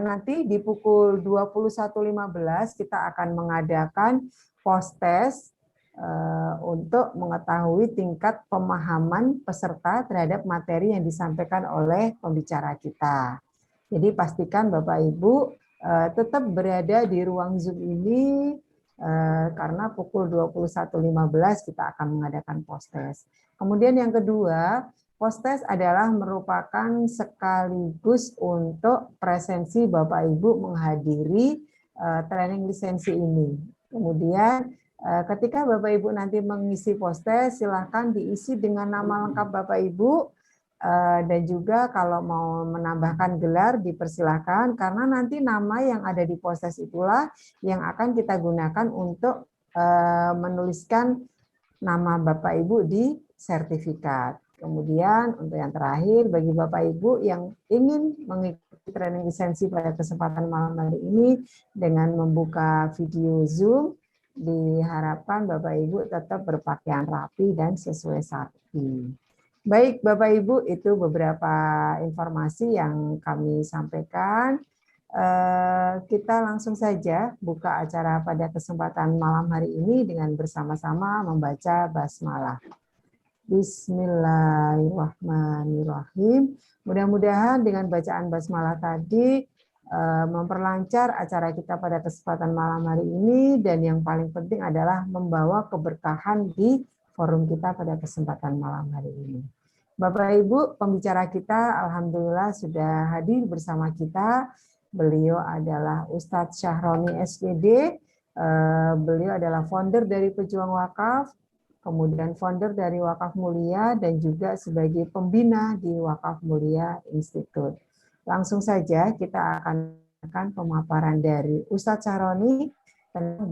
nanti di pukul 21.15 kita akan mengadakan post-test untuk mengetahui tingkat pemahaman peserta terhadap materi yang disampaikan oleh pembicara kita. Jadi pastikan Bapak Ibu tetap berada di ruang Zoom ini karena pukul 21.15 kita akan mengadakan post-test. Kemudian yang kedua, post-test adalah merupakan sekaligus untuk presensi Bapak Ibu menghadiri training lisensi ini. Kemudian ketika Bapak Ibu nanti mengisi post-test, silahkan diisi dengan nama lengkap Bapak Ibu, dan juga kalau mau menambahkan gelar dipersilahkan, karena nanti nama yang ada di post-test itulah yang akan kita gunakan untuk menuliskan nama Bapak Ibu di sertifikat. Kemudian untuk yang terakhir, bagi Bapak Ibu yang ingin mengikuti training lisensi pada kesempatan malam hari ini dengan membuka video Zoom, diharapkan Bapak Ibu tetap berpakaian rapi dan sesuai syar'i. Baik Bapak Ibu, itu beberapa informasi yang kami sampaikan. Kita langsung saja buka acara pada kesempatan malam hari ini dengan bersama-sama membaca basmalah. Bismillahirrahmanirrahim. Mudah-mudahan dengan bacaan basmalah tadi memperlancar acara kita pada kesempatan malam hari ini, dan yang paling penting adalah membawa keberkahan di forum kita pada kesempatan malam hari ini. Bapak Ibu, pembicara kita alhamdulillah sudah hadir bersama kita. Beliau adalah Ustadz Syahroni SPD, beliau adalah founder dari Pejuang Wakaf, kemudian founder dari Wakaf Mulia, dan juga sebagai pembina di Wakaf Mulia Institute. Langsung saja kita akan pemaparan dari Ustadz Syahroni tentang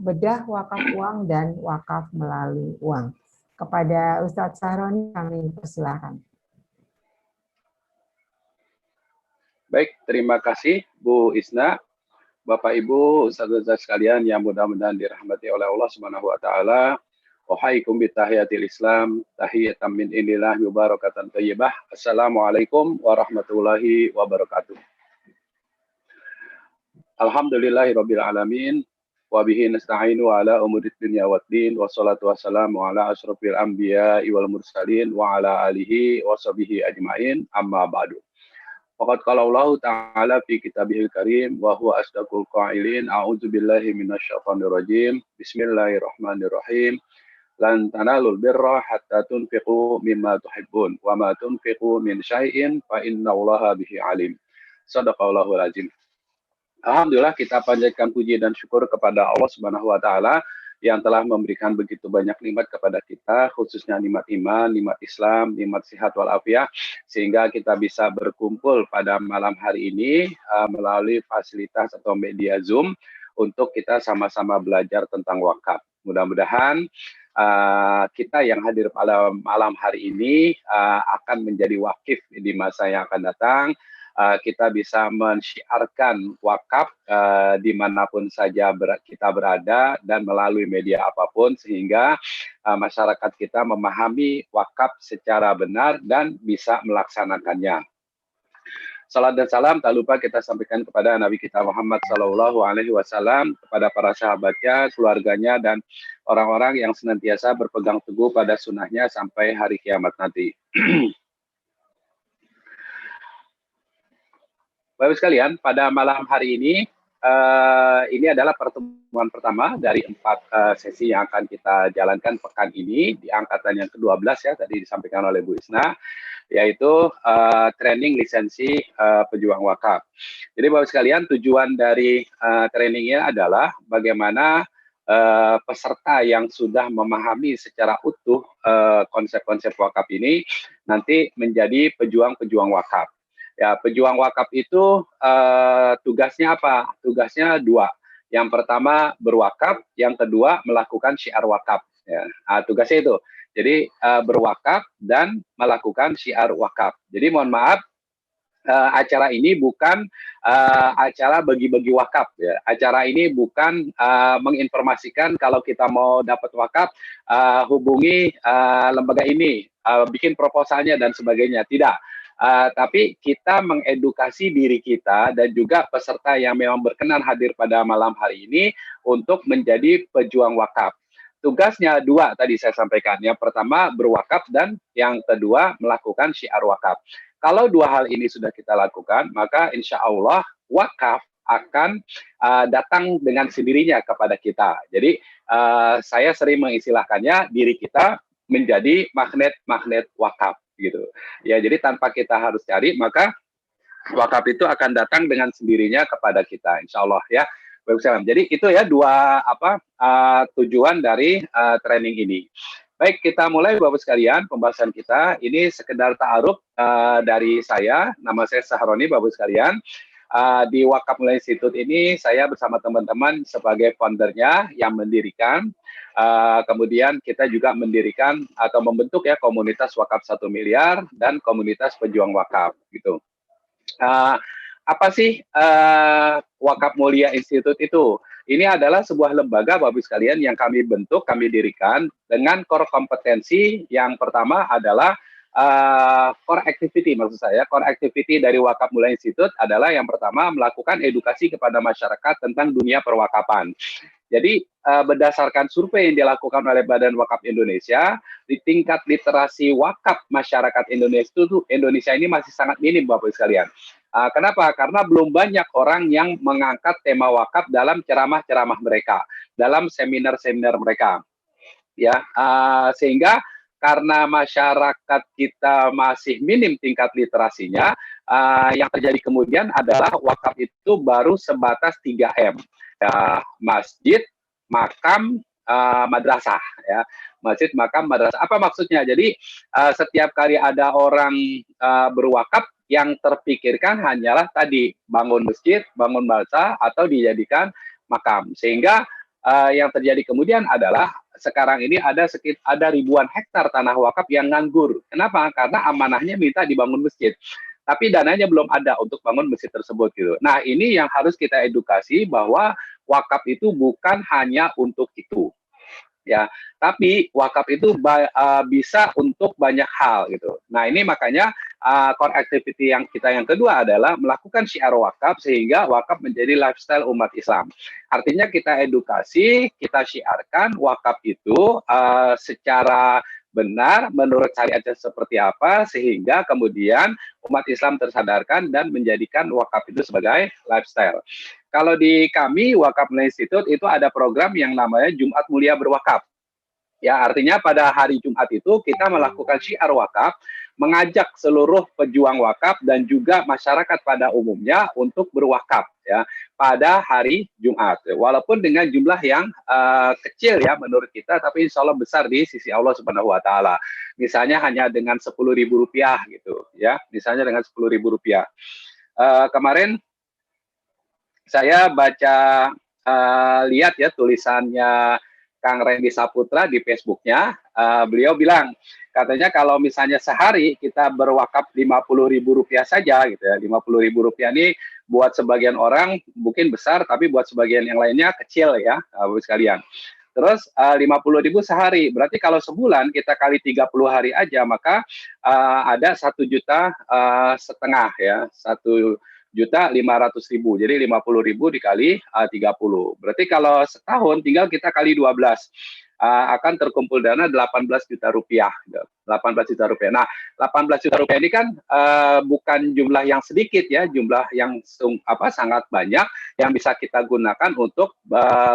bedah wakaf uang dan wakaf melalui uang. Kepada Ustadz Syahroni kami persilahkan. Baik, terima kasih Bu Isna, Bapak Ibu, Ustaz-Ustaz sekalian yang mudah-mudahan dirahmati oleh Allah Subhanahu wa taala. Wahaikum bitahiyatil Islam, tahiyatan min indillah mubarakatan thayyibah. Assalamualaikum warahmatullahi wabarakatuh. Alhamdulillahirabbil alamin. Wa bihi nasta'inu ala umurid dunya waddin, wassalatu wassalamu ala asyrofil anbiya'i wal mursalin wa ala alihi wa sahbihi ajmain, amma ba'du. Faqad qala Allah ta'ala fi kitabihil karim wa huwa asdaqul qailin, a'udzu billahi minasyaitonir rajim, bismillahirrahmanirrahim, lan tanalul birra hatta tunfiqu mimma tuhibbun wa ma tunfiqu min syai'in fa innallaha bihi alim. Shadaqallahul azim. Alhamdulillah kita panjatkan puji dan syukur kepada Allah Subhanahu wa taala yang telah memberikan begitu banyak nikmat kepada kita, khususnya nikmat iman, nikmat Islam, nikmat sehat walafiat, sehingga kita bisa berkumpul pada malam hari ini melalui fasilitas atau media Zoom untuk kita sama-sama belajar tentang wakaf. Mudah-mudahan kita yang hadir pada malam hari ini akan menjadi wakif di masa yang akan datang. Kita bisa mensyiarkan wakaf dimanapun saja kita berada dan melalui media apapun, sehingga masyarakat kita memahami wakaf secara benar dan bisa melaksanakannya. Salam dan salam tak lupa kita sampaikan kepada Nabi kita Muhammad SAW, kepada para sahabatnya, keluarganya, dan orang-orang yang senantiasa berpegang teguh pada sunnahnya sampai hari kiamat nanti. Bapak sekalian, pada malam hari ini adalah pertemuan pertama dari 4 sesi yang akan kita jalankan pekan ini di angkatan yang ke-12 ya, tadi disampaikan oleh Bu Isna, yaitu training lisensi pejuang wakaf. Jadi Bapak sekalian, tujuan dari trainingnya adalah bagaimana peserta yang sudah memahami secara utuh konsep-konsep wakaf ini nanti menjadi pejuang-pejuang wakaf. Ya, pejuang wakaf itu tugasnya apa? Tugasnya 2. Yang pertama berwakaf, yang kedua melakukan syiar wakaf. Ya, tugasnya itu. Jadi berwakaf dan melakukan syiar wakaf. Jadi mohon maaf, acara ini bukan acara bagi-bagi wakaf. Ya. Acara ini bukan menginformasikan kalau kita mau dapat wakaf, hubungi lembaga ini, bikin proposalnya dan sebagainya. Tidak. tapi kita mengedukasi diri kita dan juga peserta yang memang berkenan hadir pada malam hari ini untuk menjadi pejuang wakaf. Tugasnya dua tadi saya sampaikan. Yang pertama berwakaf dan yang kedua melakukan syiar wakaf. Kalau dua hal ini sudah kita lakukan, maka insya Allah wakaf akan datang dengan sendirinya kepada kita. Jadi saya sering mengistilahkannya diri kita menjadi magnet-magnet wakaf gitu. Ya, jadi tanpa kita harus cari, maka wakaf itu akan datang dengan sendirinya kepada kita, insya Allah ya. Jadi itu ya dua tujuan dari training ini. Baik, kita mulai Bapak sekalian pembahasan kita. Ini sekedar ta'aruf dari saya. Nama saya Sahroni Bapak sekalian. Di Wakaf Mulia Institute ini saya bersama teman-teman sebagai foundernya yang mendirikan. Kemudian kita juga mendirikan atau membentuk ya komunitas wakaf 1 miliar dan komunitas pejuang wakaf gitu. Apa sih Wakaf Mulia Institute itu? Ini adalah sebuah lembaga Bapak sekalian yang kami bentuk, kami dirikan dengan core kompetensi. Yang pertama adalah core activity, maksud saya core activity dari Wakaf Mulia Institute adalah yang pertama melakukan edukasi kepada masyarakat tentang dunia perwakapan. Jadi berdasarkan survei yang dilakukan oleh Badan Wakaf Indonesia, di tingkat literasi wakaf masyarakat Indonesia ini masih sangat minim Bapak sekalian. Kenapa? Karena belum banyak orang yang mengangkat tema wakaf dalam ceramah-ceramah mereka, dalam seminar-seminar mereka. Ya, sehingga karena masyarakat kita masih minim tingkat literasinya, yang terjadi kemudian adalah wakaf itu baru sebatas 3M. Ya, masjid, makam, madrasah ya. Masjid, makam, madrasah. Apa maksudnya? Jadi setiap kali ada orang berwakaf, yang terpikirkan hanyalah tadi bangun masjid, bangun madrasah, atau dijadikan makam. Sehingga yang terjadi kemudian adalah sekarang ini ada ribuan hektar tanah wakaf yang nganggur. Kenapa? Karena amanahnya minta dibangun masjid, tapi dananya belum ada untuk bangun masjid tersebut gitu. Nah, ini yang harus kita edukasi bahwa wakaf itu bukan hanya untuk itu. Ya, tapi wakaf itu bisa untuk banyak hal gitu. Nah, ini makanya core activity yang kedua adalah melakukan syiar wakaf sehingga wakaf menjadi lifestyle umat Islam. Artinya kita edukasi, kita syiarkan wakaf itu secara benar menurut syariatnya seperti apa sehingga kemudian umat Islam tersadarkan dan menjadikan wakaf itu sebagai lifestyle. Kalau di kami Wakaf Mulia Institute itu ada program yang namanya Jumat Mulia Berwakaf. Ya, artinya pada hari Jumat itu kita melakukan syiar wakaf, mengajak seluruh pejuang wakaf dan juga masyarakat pada umumnya untuk berwakaf ya pada hari Jumat. Walaupun dengan jumlah yang kecil ya menurut kita, tapi insya Allah besar di sisi Allah Subhanahu Wa Taala. Misalnya hanya dengan Rp10.000 gitu ya, misalnya dengan Rp10.000. Kemarin saya baca lihat ya tulisannya Kang Randy Saputra di Facebooknya, beliau bilang, katanya kalau misalnya sehari kita berwakaf Rp50.000 saja, gitu ya, Rp50.000 ini buat sebagian orang mungkin besar, tapi buat sebagian yang lainnya kecil ya, Bapak sekalian. Terus 50.000 sehari, berarti kalau sebulan kita kali 30 hari aja, maka ada 1,5 juta ya, 1.500.000. Jadi 50.000 dikali 30. Berarti kalau setahun tinggal kita kali 12. Akan terkumpul dana Rp18 juta. 18 juta rupiah. Nah, 18 juta rupiah ini kan bukan jumlah yang sedikit ya, jumlah yang sangat banyak yang bisa kita gunakan untuk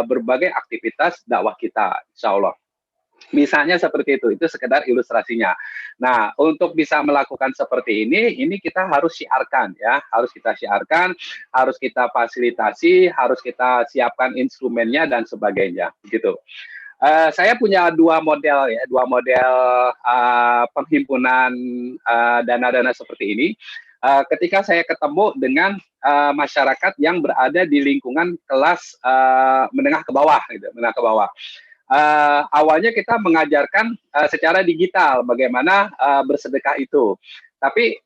berbagai aktivitas dakwah kita, insya Allah. Misalnya seperti itu sekedar ilustrasinya. Nah, untuk bisa melakukan seperti ini kita harus syiarkan ya, harus kita syiarkan, harus kita fasilitasi, harus kita siapkan instrumennya dan sebagainya, gitu. Saya punya dua model penghimpunan dana-dana seperti ini. Ketika saya ketemu dengan masyarakat yang berada di lingkungan kelas menengah ke bawah, gitu, menengah ke bawah. Awalnya kita mengajarkan secara digital bagaimana bersedekah itu, tapi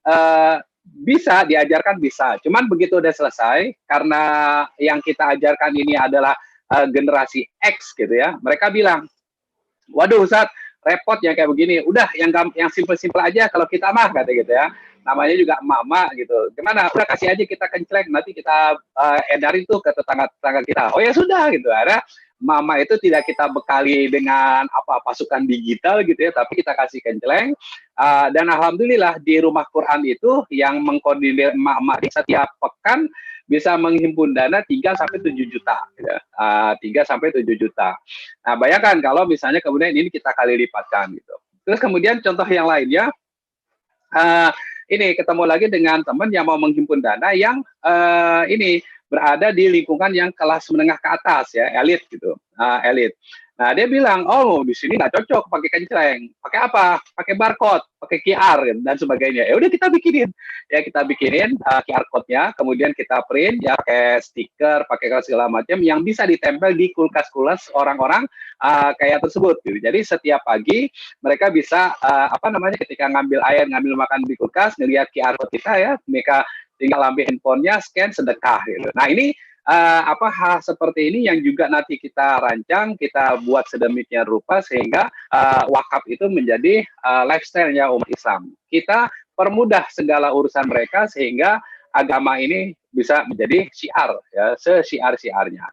bisa diajarkan bisa. Cuman begitu udah selesai, karena yang kita ajarkan ini adalah generasi X gitu ya, mereka bilang, waduh Ustadz, repot yang kayak begini. Udah yang simpel-simpel aja kalau kita mah kata gitu ya. Namanya juga emak-emak gitu. Gimana? Udah kasih aja kita kencleng, nanti kita edarin tuh ke tetangga-tetangga kita. Oh ya sudah gitu. Ada mama itu tidak kita bekali dengan apa pasukan digital gitu ya, tapi kita kasih kencleng. Dan alhamdulillah di rumah Quran itu yang mengkoordinir emak-emak di setiap pekan bisa menghimpun dana 3 sampai 7 juta ya. 3 sampai 7 juta. Nah, bayangkan kalau misalnya kemudian ini kita kali lipatkan gitu. Terus kemudian contoh yang lainnya ini ketemu lagi dengan teman yang mau menghimpun dana yang ini berada di lingkungan yang kelas menengah ke atas ya, elit gitu, elit. Nah dia bilang, oh di sini nggak cocok pakai kencleng, pakai apa? Pakai barcode, pakai QR dan sebagainya. Ya udah kita bikinin, QR code-nya, kemudian kita print ya pakai stiker, pakai segala macam yang bisa ditempel di kulkas-kulkas orang-orang kayak tersebut. Gitu. Jadi setiap pagi mereka bisa ketika ngambil air, ngambil makan di kulkas, ngelihat QR code kita ya, mereka tinggal ambil handphonenya, scan, sedekah gitu. Nah ini hal seperti ini yang juga nanti kita rancang, kita buat sedemikian rupa sehingga wakaf itu menjadi lifestyle-nya umat Islam. Kita permudah segala urusan mereka sehingga agama ini bisa menjadi syiar ya, sesiar-siarnya.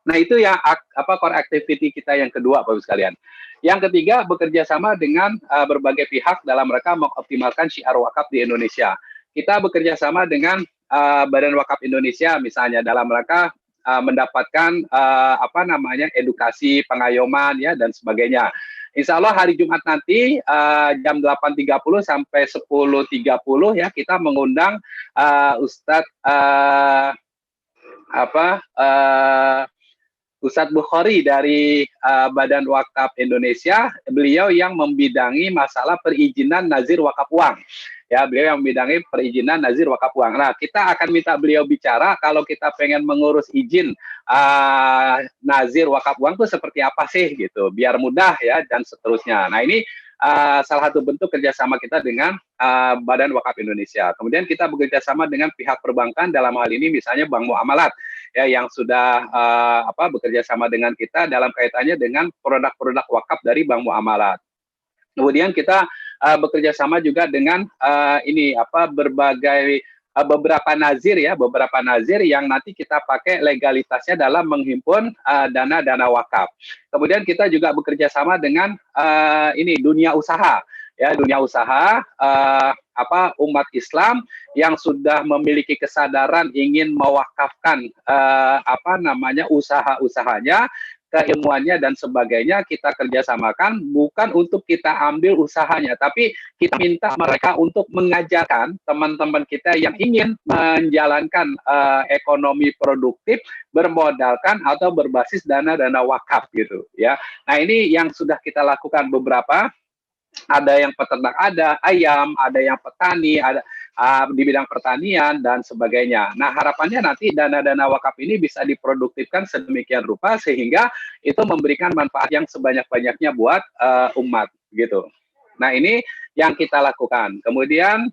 Nah itu yang core activity kita yang kedua Bapak sekalian. Yang ketiga bekerja sama dengan berbagai pihak dalam rangka mengoptimalkan syiar wakaf di Indonesia. Kita bekerja sama dengan Badan Wakaf Indonesia misalnya dalam rangka mendapatkan edukasi pengayoman ya dan sebagainya. Insya Allah hari Jumat nanti jam 8.30 sampai 10.30 ya kita mengundang Ustadz Ustadz Bukhari dari Badan Wakaf Indonesia, beliau yang membidangi masalah perizinan nazir wakaf uang. Ya, beliau yang membidangi perizinan nazir wakaf uang. Nah, kita akan minta beliau bicara kalau kita pengen mengurus izin nazir wakaf uang itu seperti apa sih gitu, biar mudah ya dan seterusnya. Nah, ini salah satu bentuk kerjasama kita dengan Badan Wakaf Indonesia. Kemudian kita bekerja sama dengan pihak perbankan dalam hal ini misalnya Bank Muamalat ya yang sudah bekerja sama dengan kita dalam kaitannya dengan produk-produk wakaf dari Bank Muamalat. Kemudian kita bekerja sama juga dengan beberapa nazir yang nanti kita pakai legalitasnya dalam menghimpun dana-dana wakaf. Kemudian kita juga bekerja sama dengan dunia usaha umat Islam yang sudah memiliki kesadaran ingin mewakafkan usaha-usahanya, keilmuannya dan sebagainya, kita kerjasamakan bukan untuk kita ambil usahanya, tapi kita minta mereka untuk mengajarkan teman-teman kita yang ingin menjalankan ekonomi produktif bermodalkan atau berbasis dana-dana wakaf gitu ya. Nah ini yang sudah kita lakukan beberapa. Ada yang peternak, ada ayam, ada yang petani, ada di bidang pertanian dan sebagainya. Nah harapannya nanti dana-dana wakaf ini bisa diproduktifkan sedemikian rupa sehingga itu memberikan manfaat yang sebanyak-banyaknya buat umat gitu. Nah ini yang kita lakukan. Kemudian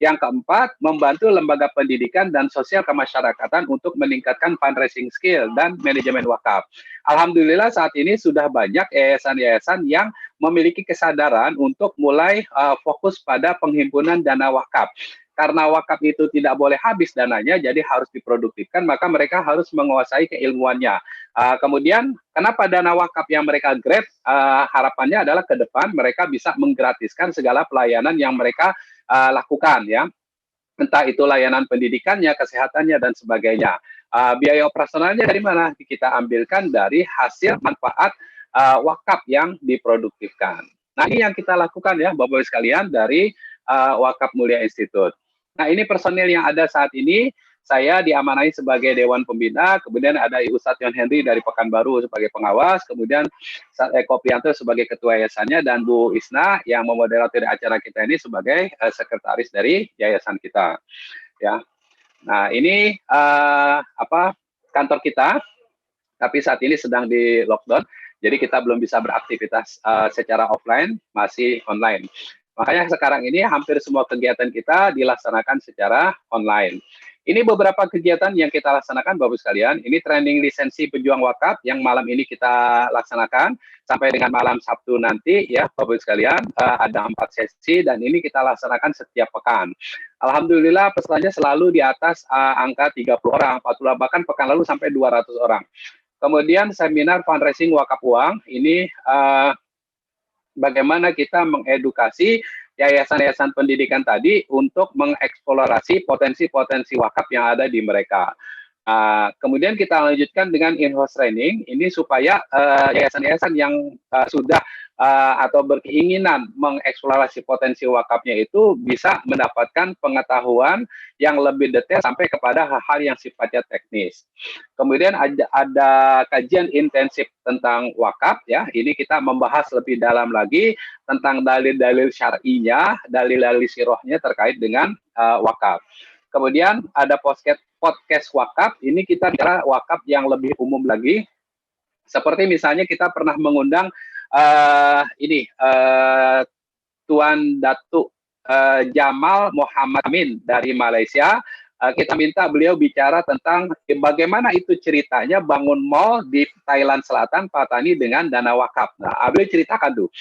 yang keempat, membantu lembaga pendidikan dan sosial kemasyarakatan untuk meningkatkan fundraising skill dan manajemen wakaf. Alhamdulillah saat ini sudah banyak yayasan-yayasan yang memiliki kesadaran untuk mulai fokus pada penghimpunan dana wakaf. Karena wakaf itu tidak boleh habis dananya, jadi harus diproduktifkan, maka mereka harus menguasai keilmuannya. Kemudian, kenapa dana wakaf yang mereka grab? Harapannya adalah ke depan mereka bisa menggratiskan segala pelayanan yang mereka lakukan, ya. Entah itu layanan pendidikannya, kesehatannya, dan sebagainya. Biaya operasionalnya dari mana? Kita ambilkan dari hasil manfaat wakaf yang diproduktifkan. Nah, ini yang kita lakukan ya, Bapak-Ibu sekalian, dari Wakaf Mulia Institute. Nah, ini personil yang ada saat ini, saya diamanai sebagai Dewan Pembina, kemudian ada Ustadz Yon Henry dari Pekanbaru sebagai pengawas, kemudian Eko Prianto sebagai ketua yayasannya, dan Bu Isna yang memoderatori acara kita ini sebagai sekretaris dari yayasan kita. Ya, nah ini kantor kita, tapi saat ini sedang di lockdown, jadi kita belum bisa beraktivitas secara offline, masih online. Makanya sekarang ini hampir semua kegiatan kita dilaksanakan secara online. Ini beberapa kegiatan yang kita laksanakan, Bapak sekalian. Ini training lisensi pejuang wakaf yang malam ini kita laksanakan sampai dengan malam Sabtu nanti, ya, Bapak sekalian. Ada 4 sesi dan ini kita laksanakan setiap pekan. Alhamdulillah pesertanya selalu di atas angka 30 orang, 40 bahkan pekan lalu sampai 200 orang. Kemudian seminar fundraising wakaf uang, ini bagaimana kita mengedukasi yayasan-yayasan pendidikan tadi untuk mengeksplorasi potensi-potensi wakaf yang ada di mereka. Kemudian kita lanjutkan dengan in-house training, ini supaya yayasan-yayasan yang sudah atau berkeinginan mengeksplorasi potensi wakafnya itu bisa mendapatkan pengetahuan yang lebih detail sampai kepada hal-hal yang sifatnya teknis. Kemudian ada kajian intensif tentang wakaf, ya. Ini kita membahas lebih dalam lagi tentang dalil-dalil syar'inya, dalil-dalil sirohnya terkait dengan wakaf. Kemudian ada podcast wakaf, ini kita bicara wakaf yang lebih umum lagi. Seperti misalnya kita pernah mengundang Tuan Datuk Jamal Muhammad Amin dari Malaysia. Kita minta beliau bicara tentang bagaimana itu ceritanya bangun mall di Thailand Selatan, Patani dengan dana wakaf. Nah, beliau ceritakan tuh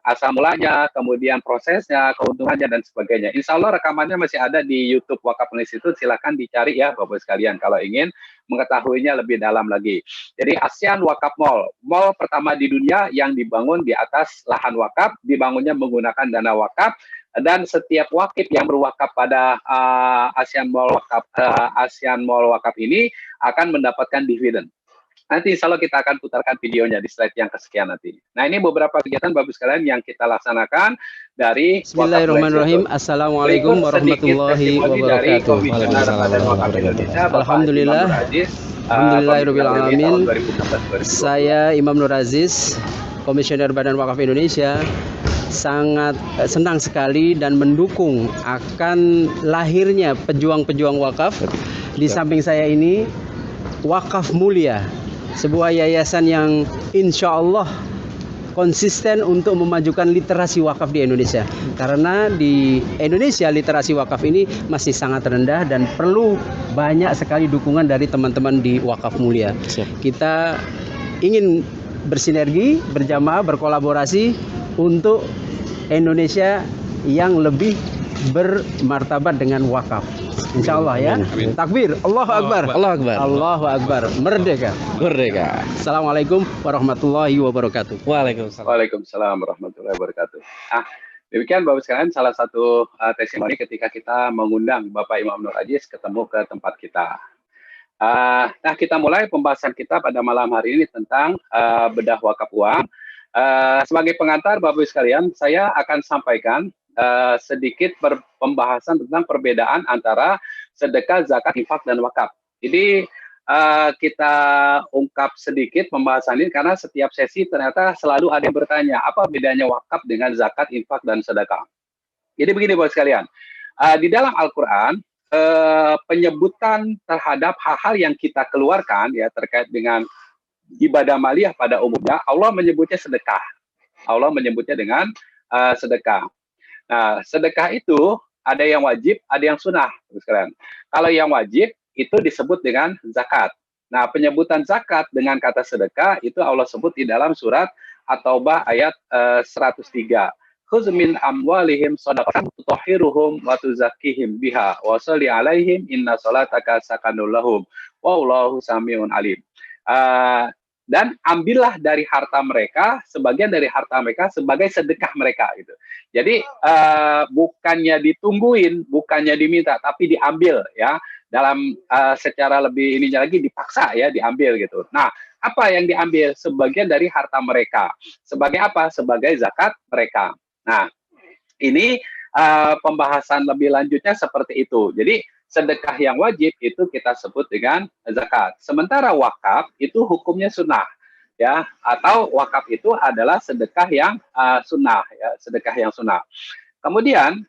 asal mulanya, kemudian prosesnya, keuntungannya, dan sebagainya. Insya Allah rekamannya masih ada di YouTube Wakaf Institute, silahkan dicari ya Bapak sekalian kalau ingin mengetahuinya lebih dalam lagi. Jadi ASEAN Wakaf Mall, mall pertama di dunia yang dibangun di atas lahan wakaf, dibangunnya menggunakan dana wakaf, dan setiap wakif yang berwakaf pada ASEAN Mall Wakaf ini akan mendapatkan dividen. Nanti insya Allah kita akan putarkan videonya di slide yang kesekian nanti. Nah, ini beberapa kegiatan Bapak sekalian yang kita laksanakan dari Bismillahirrahmanirrahim. Assalamualaikum warahmatullahi wabarakatuh. Alhamdulillah. Alhamdulillahirrahmanirrahim. Saya Imam Nur Aziz, Komisioner Badan Wakaf Indonesia, sangat senang sekali dan mendukung akan lahirnya pejuang-pejuang wakaf. Di samping saya ini Wakaf Mulia, sebuah yayasan yang insya Allah konsisten untuk memajukan literasi wakaf di Indonesia. Karena di Indonesia literasi wakaf ini masih sangat rendah dan perlu banyak sekali dukungan dari teman-teman di Wakaf Mulia. Kita ingin bersinergi, berjamaah, berkolaborasi untuk Indonesia yang lebih bermartabat dengan wakaf. Insya Allah ya. Amin. Takbir, Allahu Akbar. Allahu Akbar. Allahu Akbar. Merdeka. Merdeka. Assalamualaikum warahmatullahi wabarakatuh. Waalaikumsalam. Waalaikumsalam warahmatullahi wabarakatuh. Demikian Bapak sekalian salah satu testimoni ketika kita mengundang Bapak Imam Nur Aziz ketemu ke tempat kita. Nah, kita mulai pembahasan kita pada malam hari ini tentang bedah wakaf uang. Sebagai pengantar Bapak sekalian, saya akan sampaikan sedikit pembahasan tentang perbedaan antara sedekah, zakat, infak, dan wakaf. Jadi kita ungkap sedikit pembahasan ini karena setiap sesi ternyata selalu ada yang bertanya apa bedanya wakaf dengan zakat, infak, dan sedekah. Jadi begini Bapak sekalian, di dalam Al-Quran penyebutan terhadap hal-hal yang kita keluarkan ya terkait dengan ibadah maliyah pada umumnya, Allah menyebutnya sedekah. Allah menyebutnya dengan sedekah. Nah, sedekah itu ada yang wajib, ada yang sunnah. Kalau yang wajib itu disebut dengan zakat. Nah, penyebutan zakat dengan kata sedekah itu Allah sebut di dalam surat At-Taubah ayat 103. Khudz min amwalihim shadaqatan tutahhiruhum wa tuzakkihim biha wa sholli alaihim inna sholataka sakanul lahum wallahu samiun alim. Dan ambillah dari harta mereka, sebagian dari harta mereka sebagai sedekah mereka gitu. Jadi bukannya ditungguin, bukannya diminta, tapi diambil ya. Dalam secara lebih ininya lagi dipaksa ya, diambil gitu. Nah, apa yang diambil? Sebagian dari harta mereka. Sebagai apa? Sebagai zakat mereka. Nah, ini pembahasan lebih lanjutnya seperti itu. Jadi sedekah yang wajib itu kita sebut dengan zakat. Sementara wakaf itu hukumnya sunnah, ya. Atau wakaf itu adalah sedekah yang sunnah, ya, sedekah yang sunnah. Kemudian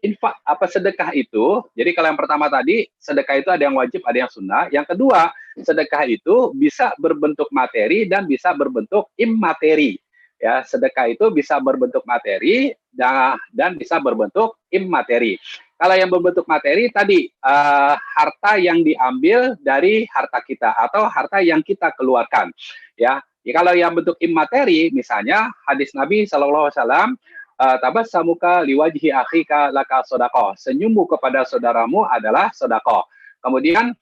infak apa sedekah itu? Jadi kalau yang pertama tadi sedekah itu ada yang wajib, ada yang sunnah. Yang kedua sedekah itu bisa berbentuk materi dan bisa berbentuk immateri. Ya, sedekah itu bisa berbentuk materi dan bisa berbentuk immateri. Kalau yang berbentuk materi tadi harta yang diambil dari harta kita atau harta yang kita keluarkan, ya. Kalau yang bentuk imateri, misalnya hadis Nabi Shallallahu Alaihi Wasallam, tabassamuka liwajhi akhika laka sodakoh. Senyummu kepada saudaramu adalah sodakoh. Kemudian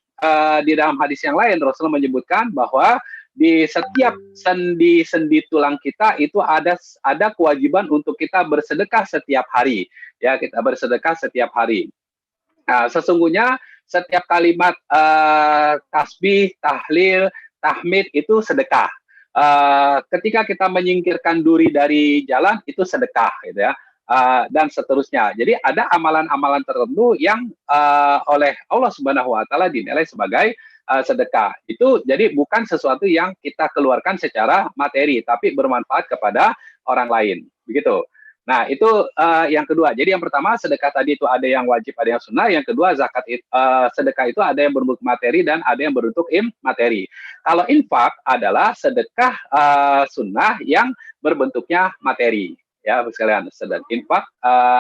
di dalam hadis yang lain Rasulullah menyebutkan bahwa di setiap sendi-sendi tulang kita itu ada kewajiban untuk kita bersedekah setiap hari. Ya, kita bersedekah setiap hari. Nah, sesungguhnya setiap kalimat tasbih, tahlil, tahmid itu sedekah. Ketika kita menyingkirkan duri dari jalan itu sedekah, gitu ya. Dan seterusnya. Jadi ada amalan-amalan tertentu yang oleh Allah Subhanahu Wa Taala dinilai sebagai sedekah. Itu jadi bukan sesuatu yang kita keluarkan secara materi, tapi bermanfaat kepada orang lain. Begitu. Nah, itu yang kedua. Jadi yang pertama sedekah tadi itu ada yang wajib, ada yang sunnah. Yang kedua sedekah itu ada yang berbentuk materi dan ada yang berbentuk materi. Kalau infak adalah sedekah sunnah yang berbentuknya materi. Ya, sekalian. Infak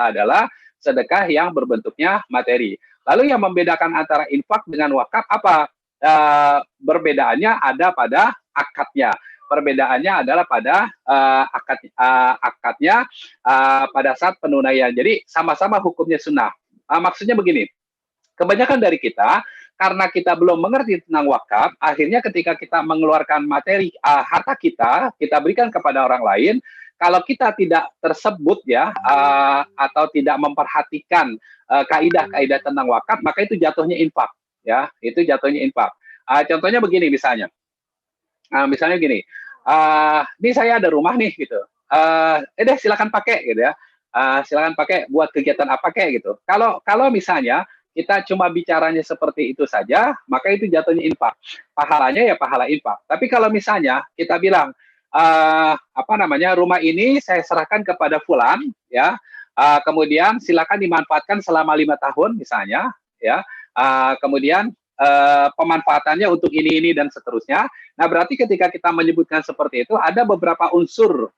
adalah sedekah yang berbentuknya materi. Lalu yang membedakan antara infak dengan wakaf apa? Perbedaannya ada pada akadnya. Perbedaannya adalah pada akadnya pada saat penunaian. Jadi sama-sama hukumnya sunnah. Maksudnya begini, kebanyakan dari kita karena kita belum mengerti tentang wakaf, akhirnya ketika kita mengeluarkan materi harta kita berikan kepada orang lain, kalau kita tidak tersebut ya atau tidak memperhatikan kaidah-kaidah tentang wakaf, maka itu jatuhnya infak. Ya, itu jatuhnya infak. Contohnya begini misalnya, misalnya gini, ini saya ada rumah nih gitu, deh silakan pakai gitu ya, silakan pakai buat kegiatan apa kayak gitu. Kalau misalnya kita cuma bicaranya seperti itu saja, maka itu jatuhnya infak. Pahalanya ya pahala infak. Tapi kalau misalnya kita bilang rumah ini saya serahkan kepada fulan, ya, kemudian silakan dimanfaatkan selama 5 tahun misalnya, ya. Kemudian pemanfaatannya untuk ini dan seterusnya. Nah, berarti ketika kita menyebutkan seperti itu, ada beberapa unsur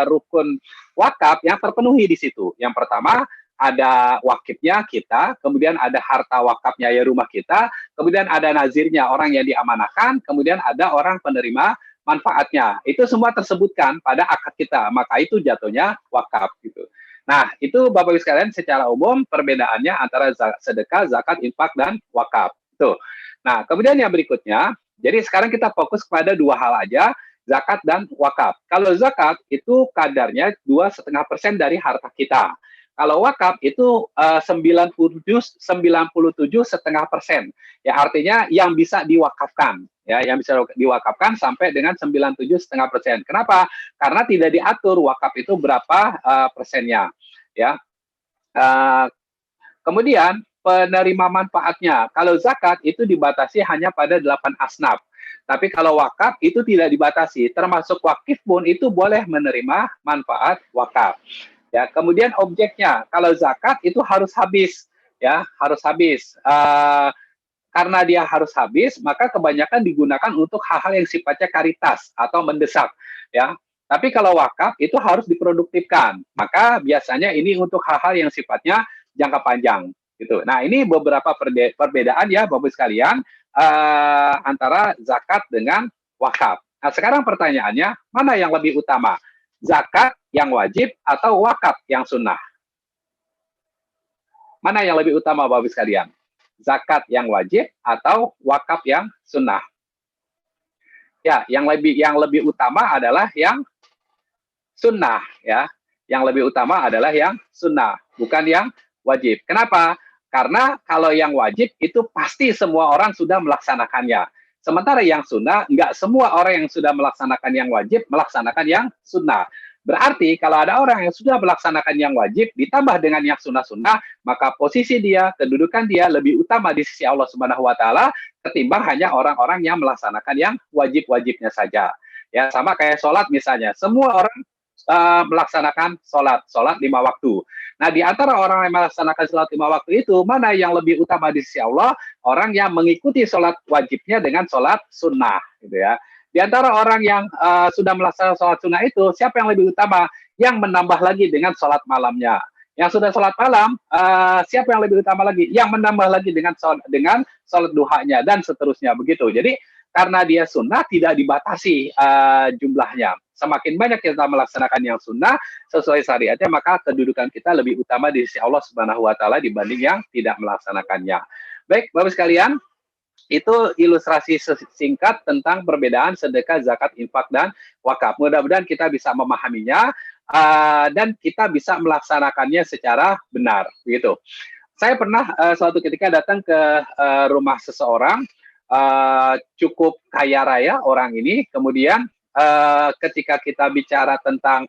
rukun wakaf yang terpenuhi di situ. Yang pertama, ada wakifnya kita, kemudian ada harta wakafnya ya rumah kita, kemudian ada nazirnya orang yang diamanahkan, kemudian ada orang penerima manfaatnya. Itu semua tersebutkan pada akad kita, maka itu jatuhnya wakaf gitu. Nah, itu Bapak Ibu sekalian secara umum perbedaannya antara sedekah, zakat, infak, dan wakaf. Tuh. Nah, kemudian yang berikutnya, jadi sekarang kita fokus kepada 2 hal aja, zakat dan wakaf. Kalau zakat itu kadarnya 2,5% dari harta kita. Kalau wakaf itu 97,5%. Ya, artinya yang bisa diwakafkan. Ya, yang bisa diwakafkan sampai dengan 97,5%. Kenapa? Karena tidak diatur wakaf itu berapa persennya. Ya. Kemudian penerima manfaatnya. Kalau zakat itu dibatasi hanya pada 8 asnaf. Tapi kalau wakaf itu tidak dibatasi. Termasuk wakif pun itu boleh menerima manfaat wakaf. Ya, kemudian objeknya. Kalau zakat itu harus habis. Ya, harus habis. Karena dia harus habis, maka kebanyakan digunakan untuk hal-hal yang sifatnya karitas atau mendesak, ya. Tapi kalau wakaf itu harus diproduktifkan, maka biasanya ini untuk hal-hal yang sifatnya jangka panjang, gitu. Nah, ini beberapa perbedaan ya, Bapak sekalian, antara zakat dengan wakaf. Nah, sekarang pertanyaannya, mana yang lebih utama? Zakat yang wajib atau wakaf yang sunnah? Mana yang lebih utama, Bapak sekalian? Zakat yang wajib atau wakaf yang sunnah? Ya, yang lebih utama adalah yang sunnah, ya. Yang lebih utama adalah yang sunnah, bukan yang wajib. Kenapa? Karena kalau yang wajib itu pasti semua orang sudah melaksanakannya. Sementara yang sunnah, enggak semua orang yang sudah melaksanakan yang wajib melaksanakan yang sunnah. Berarti kalau ada orang yang sudah melaksanakan yang wajib ditambah dengan yang sunnah-sunnah, maka posisi dia, kedudukan dia lebih utama di sisi Allah Subhanahu Wa Taala ketimbang hanya orang-orang yang melaksanakan yang wajib-wajibnya saja. Ya, sama kayak sholat misalnya, semua orang melaksanakan sholat 5 waktu. Nah, di antara orang yang melaksanakan sholat 5 waktu itu, mana yang lebih utama di sisi Allah? Orang yang mengikuti sholat wajibnya dengan sholat sunnah, gitu ya. Di antara orang yang sudah melaksanakan sholat sunnah itu, siapa yang lebih utama? Yang menambah lagi dengan sholat malamnya. Yang sudah sholat malam, siapa yang lebih utama lagi? Yang menambah lagi dengan sholat duhanya dan seterusnya begitu. Jadi karena dia sunnah tidak dibatasi jumlahnya. Semakin banyak kita melaksanakan yang sunnah sesuai syariatnya, maka kedudukan kita lebih utama di sisi Allah Subhanahu wa taala dibanding yang tidak melaksanakannya. Baik, Bapak sekalian, itu ilustrasi singkat tentang perbedaan sedekah, zakat, infak, dan wakaf. Mudah-mudahan kita bisa memahaminya dan kita bisa melaksanakannya secara benar. Begitu. Saya pernah suatu ketika datang ke rumah seseorang, cukup kaya raya orang ini, kemudian ketika kita bicara tentang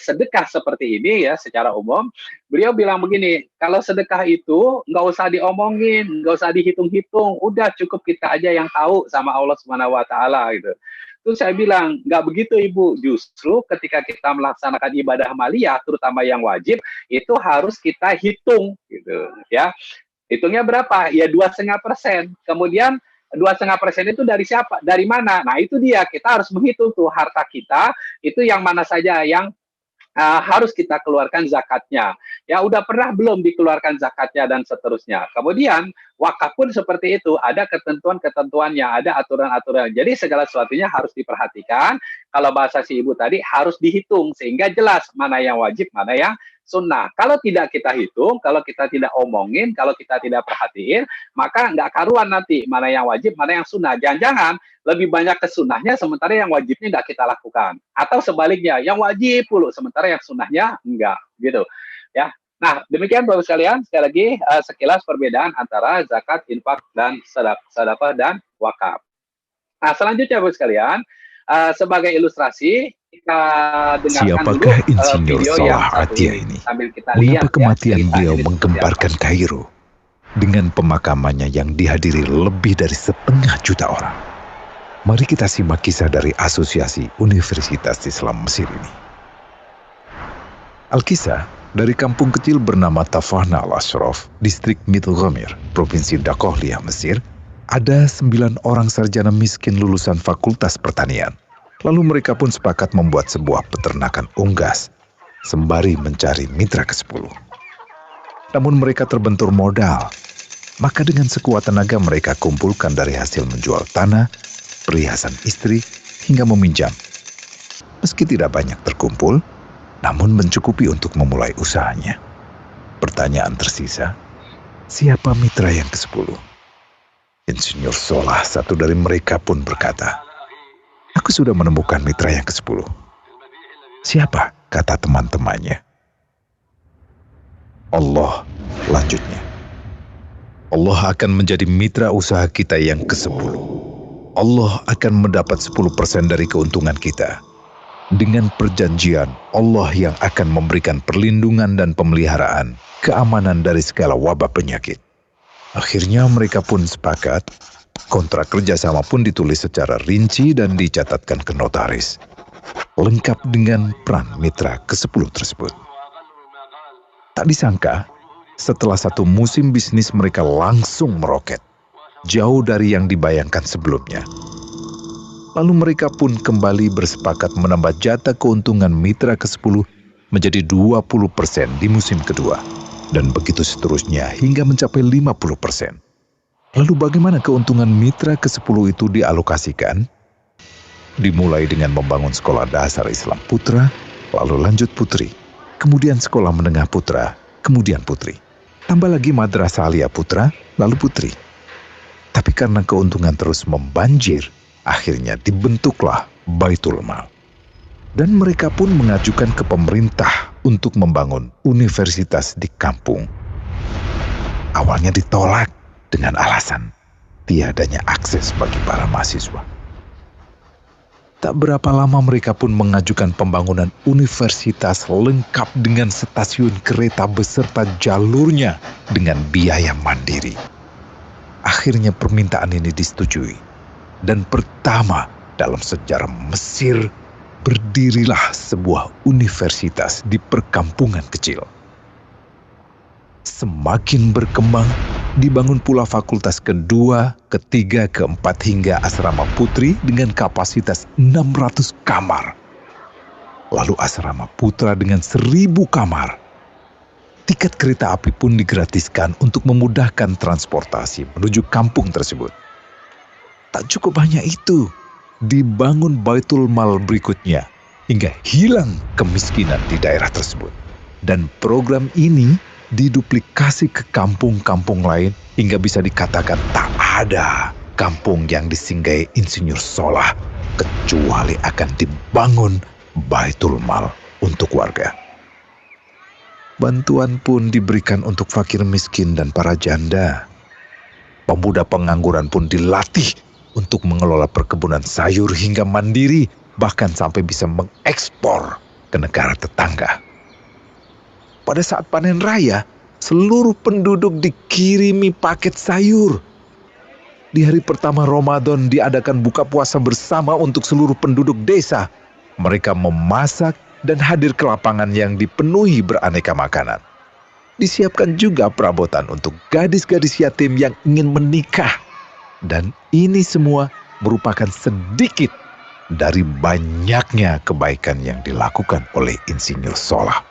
sedekah seperti ini ya secara umum, beliau bilang begini, kalau sedekah itu nggak usah diomongin, nggak usah dihitung-hitung, udah cukup kita aja yang tahu sama Allah Subhanahu wa taala gitu. Terus saya bilang, nggak begitu Ibu, justru ketika kita melaksanakan ibadah maliyah, terutama yang wajib, itu harus kita hitung gitu ya. Hitungnya berapa? Ya 2,5%. Kemudian 2,5% itu dari siapa? Dari mana? Nah itu dia, kita harus menghitung tuh harta kita, itu yang mana saja yang harus kita keluarkan zakatnya. Ya udah pernah belum dikeluarkan zakatnya dan seterusnya. Kemudian wakaf pun seperti itu, ada ketentuan-ketentuannya, ada aturan-aturan. Jadi segala sesuatunya harus diperhatikan. Kalau bahasa si ibu tadi harus dihitung sehingga jelas mana yang wajib, mana yang sunnah. Kalau tidak kita hitung, kalau kita tidak omongin, kalau kita tidak perhatiin, maka nggak karuan nanti mana yang wajib, mana yang sunnah. Jangan-jangan lebih banyak ke sunnahnya, sementara yang wajibnya nggak kita lakukan. Atau sebaliknya, yang wajib dulu, sementara yang sunnahnya enggak. Gitu. Ya. Nah, demikian Bapak sekalian, sekali lagi sekilas perbedaan antara zakat, infak, dan sedekah dan wakaf. Nah, selanjutnya Bapak sekalian, sebagai ilustrasi, kita dengarkan siapakah dulu Insinyur Salah Atia ini? Mengapa kematian beliau menggemparkan Kairo dengan pemakamannya yang dihadiri lebih dari 1,5 juta orang? Mari kita simak kisah dari Asosiasi Universitas Islam Mesir ini. Al-Kisah dari kampung kecil bernama Tafahna Al-Ashraf, distrik Mittelgomir, Provinsi Dakohlia, Mesir, ada 9 orang sarjana miskin lulusan Fakultas Pertanian. Lalu mereka pun sepakat membuat sebuah peternakan unggas, sembari mencari mitra ke-10. Namun mereka terbentur modal, maka dengan sekuat tenaga mereka kumpulkan dari hasil menjual tanah, perhiasan istri, hingga meminjam. Meski tidak banyak terkumpul, namun mencukupi untuk memulai usahanya. Pertanyaan tersisa, siapa mitra yang ke-10? Insinyur Salah, satu dari mereka pun berkata, "Aku sudah menemukan mitra yang ke-10. Siapa?" kata teman-temannya. "Allah," lanjutnya. "Allah akan menjadi mitra usaha kita yang ke-10. Allah akan mendapat 10% dari keuntungan kita. Dengan perjanjian, Allah yang akan memberikan perlindungan dan pemeliharaan, keamanan dari segala wabah penyakit." Akhirnya mereka pun sepakat. Kontrak kerjasama pun ditulis secara rinci dan dicatatkan ke notaris, lengkap dengan peran mitra ke-10 tersebut. Tak disangka, setelah 1 musim bisnis mereka langsung meroket, jauh dari yang dibayangkan sebelumnya. Lalu mereka pun kembali bersepakat menambah jatah keuntungan mitra ke-10 menjadi 20% di musim kedua, dan begitu seterusnya hingga mencapai 50%. Lalu bagaimana keuntungan mitra ke-10 itu dialokasikan? Dimulai dengan membangun sekolah dasar Islam putra, lalu lanjut putri, kemudian sekolah menengah putra, kemudian putri. Tambah lagi madrasah aliyah putra, lalu putri. Tapi karena keuntungan terus membanjir, akhirnya dibentuklah Baitul Mal. Dan mereka pun mengajukan ke pemerintah untuk membangun universitas di kampung. Awalnya ditolak dengan alasan tiadanya akses bagi para mahasiswa. Tak berapa lama mereka pun mengajukan pembangunan universitas lengkap dengan stasiun kereta beserta jalurnya dengan biaya mandiri. Akhirnya permintaan ini disetujui, dan pertama dalam sejarah Mesir berdirilah sebuah universitas di perkampungan kecil. Semakin berkembang, dibangun pula fakultas kedua, ketiga, keempat hingga asrama putri dengan kapasitas 600 kamar. lalu asrama putra dengan 1.000 kamar. Tiket kereta api pun digratiskan untuk memudahkan transportasi menuju kampung tersebut. Tak cukup hanya itu, dibangun Baitul Mal berikutnya hingga hilang kemiskinan di daerah tersebut. Dan program ini diduplikasi ke kampung-kampung lain hingga bisa dikatakan tak ada kampung yang disinggahi Insinyur Solah kecuali akan dibangun Baitul Mal untuk warga. Bantuan pun diberikan untuk fakir miskin dan para janda. Pemuda pengangguran pun dilatih untuk mengelola perkebunan sayur hingga mandiri, bahkan sampai bisa mengekspor ke negara tetangga. Pada saat panen raya, seluruh penduduk dikirimi paket sayur. Di hari pertama Ramadan diadakan buka puasa bersama untuk seluruh penduduk desa. Mereka memasak dan hadir ke lapangan yang dipenuhi beraneka makanan. Disiapkan juga perabotan untuk gadis-gadis yatim yang ingin menikah. Dan ini semua merupakan sedikit dari banyaknya kebaikan yang dilakukan oleh Insinyur Solah.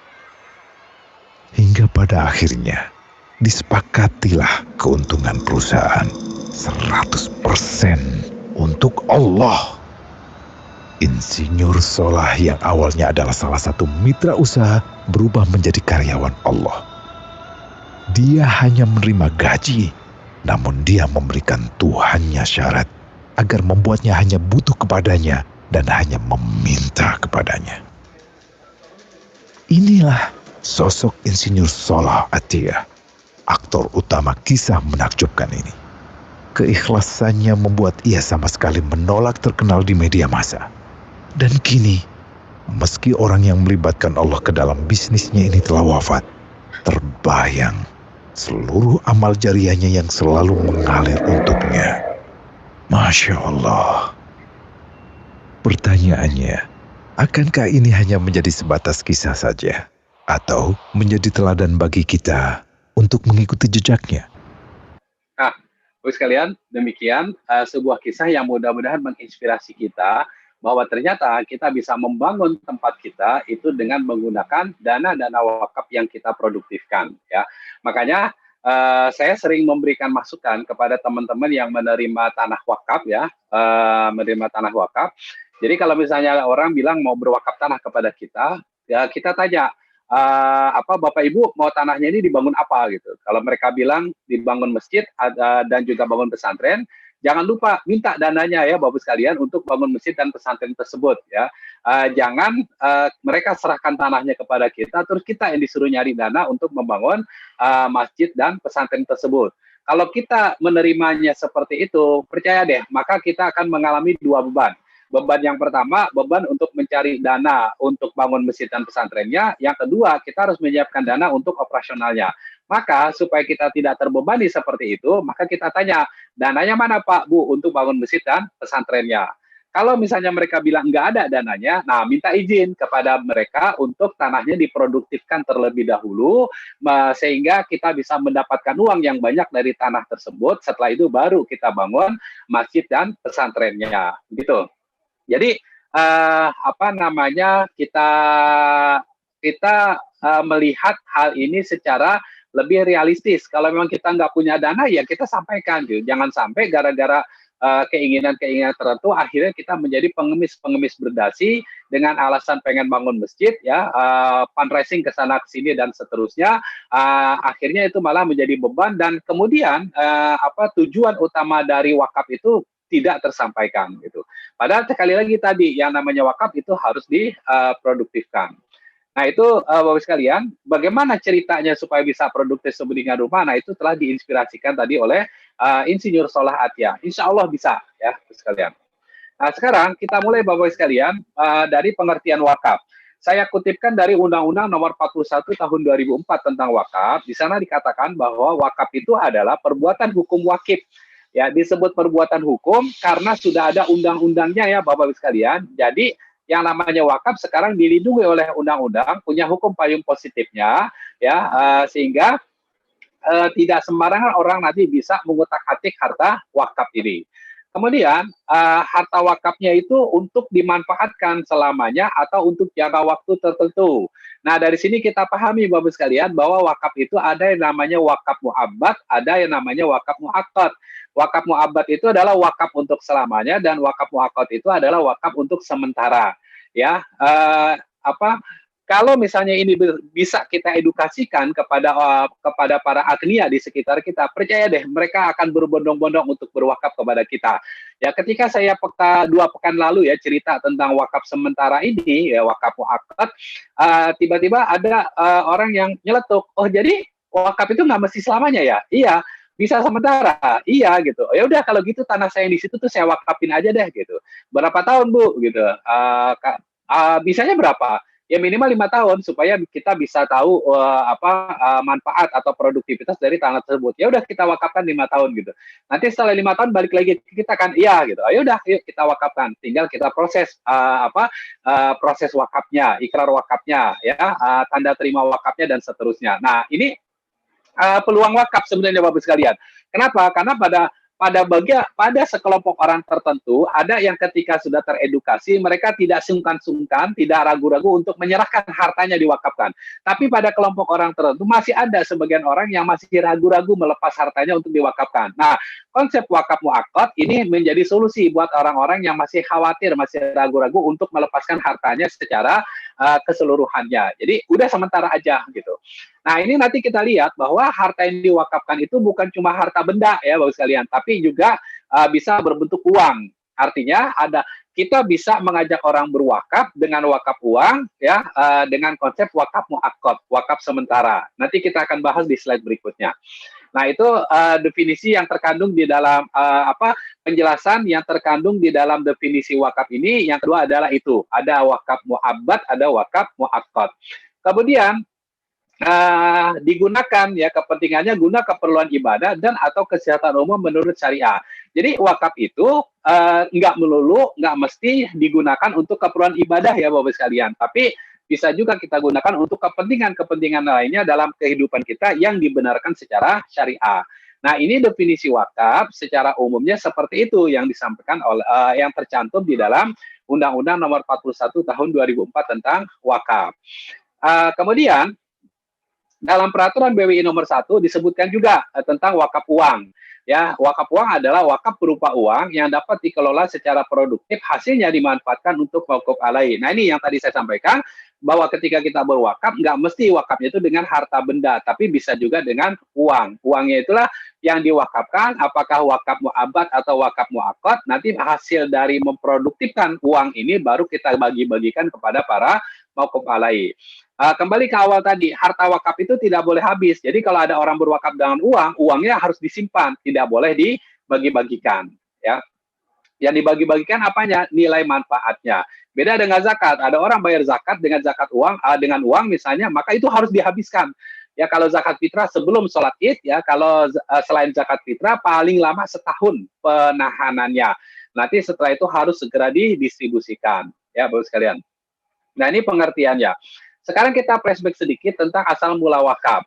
Hingga pada akhirnya disepakatilah keuntungan perusahaan 100% untuk Allah. Insinyur Solah yang awalnya adalah salah satu mitra usaha berubah menjadi karyawan Allah. Dia hanya menerima gaji, namun dia memberikan Tuhannya syarat agar membuatnya hanya butuh kepadanya dan hanya meminta kepadanya. Inilah sosok Insinyur Solah Atiyah, aktor utama kisah menakjubkan ini. Keikhlasannya membuat ia sama sekali menolak terkenal di media massa. Dan kini, meski orang yang melibatkan Allah ke dalam bisnisnya ini telah wafat, terbayang seluruh amal jariahnya yang selalu mengalir untuknya. Masya Allah. Pertanyaannya, akankah ini hanya menjadi sebatas kisah saja? Atau menjadi teladan bagi kita untuk mengikuti jejaknya? Nah, Bapak sekalian, demikian sebuah kisah yang mudah-mudahan menginspirasi kita bahwa ternyata kita bisa membangun tempat kita itu dengan menggunakan dana-dana wakaf yang kita produktifkan. Ya, makanya saya sering memberikan masukan kepada teman-teman yang menerima tanah wakaf, ya, menerima tanah wakaf. Jadi kalau misalnya orang bilang mau berwakaf tanah kepada kita, ya kita tanya, Bapak Ibu mau tanahnya ini dibangun apa gitu. Kalau mereka bilang dibangun masjid dan juga bangun pesantren, jangan lupa minta dananya ya Bapak sekalian untuk bangun masjid dan pesantren tersebut ya. Jangan mereka serahkan tanahnya kepada kita, terus kita yang disuruh nyari dana untuk membangun masjid dan pesantren tersebut. Kalau kita menerimanya seperti itu, percaya deh, maka kita akan mengalami dua beban. Beban yang pertama, beban untuk mencari dana untuk bangun masjid dan pesantrennya. Yang kedua, kita harus menyiapkan dana untuk operasionalnya. Maka supaya kita tidak terbebani seperti itu, maka kita tanya, dananya mana Pak, Bu, untuk bangun masjid dan pesantrennya? Kalau misalnya mereka bilang nggak ada dananya, nah minta izin kepada mereka untuk tanahnya diproduktifkan terlebih dahulu, sehingga kita bisa mendapatkan uang yang banyak dari tanah tersebut. Setelah itu baru kita bangun masjid dan pesantrennya, gitu. Jadi kita melihat hal ini secara lebih realistis. Kalau memang kita nggak punya dana, ya kita sampaikan, gitu. Jangan sampai gara-gara keinginan-keinginan tertentu akhirnya kita menjadi pengemis-pengemis berdasi dengan alasan pengen bangun masjid, ya, fundraising ke sana ke sini dan seterusnya. Akhirnya itu malah menjadi beban dan kemudian tujuan utama dari wakaf itu tidak tersampaikan gitu. Padahal sekali lagi tadi yang namanya wakaf itu harus diproduktifkan. Nah itu Bapak sekalian, bagaimana ceritanya supaya bisa produktif sedemikian rupa? Nah itu telah diinspirasikan tadi oleh Insinyur Solah Atiyah. Insya Allah bisa ya Bapak sekalian. Nah sekarang kita mulai Bapak sekalian dari pengertian wakaf. Saya kutipkan dari Undang-Undang Nomor 41 Tahun 2004 tentang wakaf. Di sana dikatakan bahwa wakaf itu adalah perbuatan hukum wakif. Ya, disebut perbuatan hukum karena sudah ada undang-undangnya ya Bapak-Ibu sekalian. Jadi yang namanya wakaf sekarang dilindungi oleh undang-undang, punya hukum payung positifnya, ya, sehingga tidak sembarangan orang nanti bisa mengutak-atik harta wakaf ini. Kemudian harta wakafnya itu untuk dimanfaatkan selamanya atau untuk jangka waktu tertentu. Nah, dari sini kita pahami Bapak sekalian bahwa wakaf itu ada yang namanya wakaf mu'abbad, ada yang namanya wakaf mu'aqqad. Wakaf mu'abbad itu adalah wakaf untuk selamanya dan wakaf mu'aqqad itu adalah wakaf untuk sementara. Ya, kalau misalnya ini bisa kita edukasikan kepada para agnia di sekitar kita, percaya deh mereka akan berbondong-bondong untuk berwakaf kepada kita. Ya, ketika saya 2 pekan lalu ya cerita tentang wakaf sementara ini, ya wakaf muakkad, tiba-tiba ada orang yang nyeletuk, oh jadi wakaf itu nggak mesti selamanya ya? Iya, bisa sementara, iya gitu. Ya udah kalau gitu tanah saya yang di situ tuh saya wakafin aja deh gitu. Berapa tahun Bu? Gitu. Bisanya berapa? Ya minimal 5 tahun supaya kita bisa tahu manfaat atau produktivitas dari tanah tersebut. Ya udah kita wakafkan 5 tahun gitu. Nanti setelah 5 tahun balik lagi kita kan iya gitu. Ya udah yuk kita wakafkan. Tinggal kita proses proses wakafnya, ikrar wakafnya, ya tanda terima wakafnya dan seterusnya. Nah ini peluang wakaf sebenarnya Bapak sekalian. Kenapa? Karena pada sekelompok orang tertentu ada yang ketika sudah teredukasi mereka tidak sungkan-sungkan, tidak ragu-ragu untuk menyerahkan hartanya diwakafkan. Tapi pada kelompok orang tertentu masih ada sebagian orang yang masih ragu-ragu melepas hartanya untuk diwakafkan. Nah, konsep wakaf muakkad ini menjadi solusi buat orang-orang yang masih khawatir, masih ragu-ragu untuk melepaskan hartanya secara keseluruhannya. Jadi udah sementara aja gitu. Nah, ini nanti kita lihat bahwa harta yang diwakafkan itu bukan cuma harta benda ya Bapak sekalian, tapi juga bisa berbentuk uang. Artinya kita bisa mengajak orang berwakaf dengan wakaf uang ya dengan konsep wakaf muakkad, wakaf sementara. Nanti kita akan bahas di slide berikutnya. Nah, itu definisi yang terkandung di dalam penjelasan yang terkandung di dalam definisi wakaf ini. Yang kedua adalah itu, ada wakaf mu'abbad, ada wakaf muakkad. Kemudian digunakan ya kepentingannya guna keperluan ibadah dan atau kesehatan umum menurut syariah. Jadi wakaf itu nggak mesti digunakan untuk keperluan ibadah ya Bapak sekalian, tapi bisa juga kita gunakan untuk kepentingan-kepentingan lainnya dalam kehidupan kita yang dibenarkan secara syariah. Nah, ini definisi wakaf secara umumnya seperti itu yang disampaikan oleh yang tercantum di dalam Undang-Undang Nomor 41 Tahun 2004 tentang wakaf. Kemudian dalam peraturan BWI nomor 1 disebutkan juga tentang wakaf uang. Ya, wakaf uang adalah wakaf berupa uang yang dapat dikelola secara produktif, hasilnya dimanfaatkan untuk mauquf alaih. Nah, ini yang tadi saya sampaikan bahwa ketika kita berwakaf nggak mesti wakafnya itu dengan harta benda, tapi bisa juga dengan uang. Uangnya itulah yang diwakafkan, apakah wakaf mu'abbad atau wakaf muakkad. Nanti hasil dari memproduktifkan uang ini baru kita bagi-bagikan kepada para mauquf alaih. Kembali ke awal tadi, harta wakaf itu tidak boleh habis. Jadi kalau ada orang berwakaf dengan uang, uangnya harus disimpan, tidak boleh dibagi-bagikan. Ya, yang dibagi-bagikan apanya? Nilai manfaatnya. Beda dengan zakat. Ada orang bayar zakat dengan zakat uang, dengan uang misalnya, maka itu harus dihabiskan. Ya, kalau zakat fitrah sebelum sholat id, ya kalau selain zakat fitrah paling lama setahun penahanannya. Nanti setelah itu harus segera didistribusikan. Ya, Bapak sekalian. Nah, ini pengertiannya. Sekarang kita flashback sedikit tentang asal mula wakaf.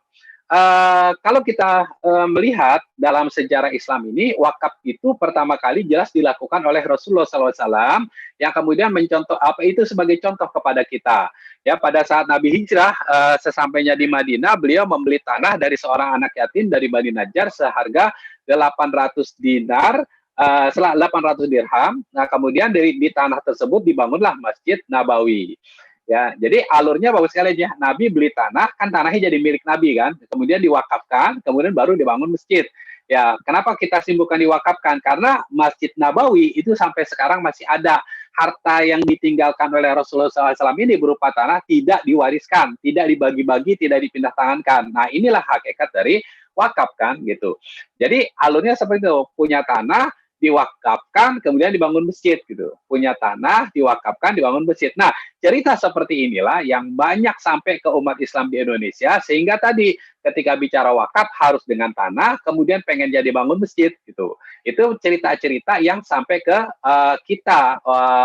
Kalau kita melihat dalam sejarah Islam ini, wakaf itu pertama kali jelas dilakukan oleh Rasulullah SAW yang kemudian mencontoh apa itu sebagai contoh kepada kita. Ya, pada saat Nabi hijrah, sesampainya di Madinah, beliau membeli tanah dari seorang anak yatim dari Bani Najjar seharga 800 dinar, 800 dirham. Nah, kemudian di tanah tersebut dibangunlah Masjid Nabawi. Ya, jadi alurnya Bapak sekalian ya, Nabi beli tanah, kan tanahnya jadi milik Nabi kan, kemudian diwakafkan, kemudian baru dibangun masjid. Ya, kenapa kita simpulkan diwakafkan? Karena Masjid Nabawi itu sampai sekarang masih ada. Harta yang ditinggalkan oleh Rasulullah SAW ini berupa tanah tidak diwariskan, tidak dibagi-bagi, tidak dipindah tangankan. Nah, inilah hakikat dari wakaf kan gitu. Jadi alurnya seperti itu, punya tanah, diwakafkan, kemudian dibangun masjid gitu. Punya tanah, diwakafkan, dibangun masjid. Nah, cerita seperti inilah yang banyak sampai ke umat Islam di Indonesia, sehingga tadi ketika bicara wakaf harus dengan tanah, kemudian pengen jadi bangun masjid gitu. Itu cerita-cerita yang sampai ke kita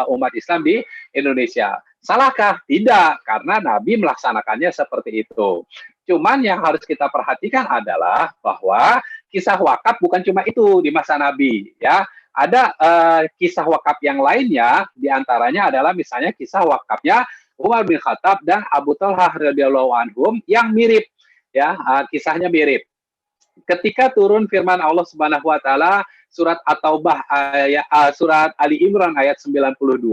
umat Islam di Indonesia. Salahkah? Tidak, karena Nabi melaksanakannya seperti itu. Cuman yang harus kita perhatikan adalah bahwa kisah wakaf bukan cuma itu di masa Nabi, ya. Ada kisah wakaf yang lainnya, diantaranya adalah misalnya kisah wakafnya Umar bin Khattab dan Abu Talhah radhiyallahu anhum yang mirip, ya, kisahnya mirip. Ketika turun firman Allah Subhanahu wa taala surat At-Taubah surat Ali Imran ayat 92,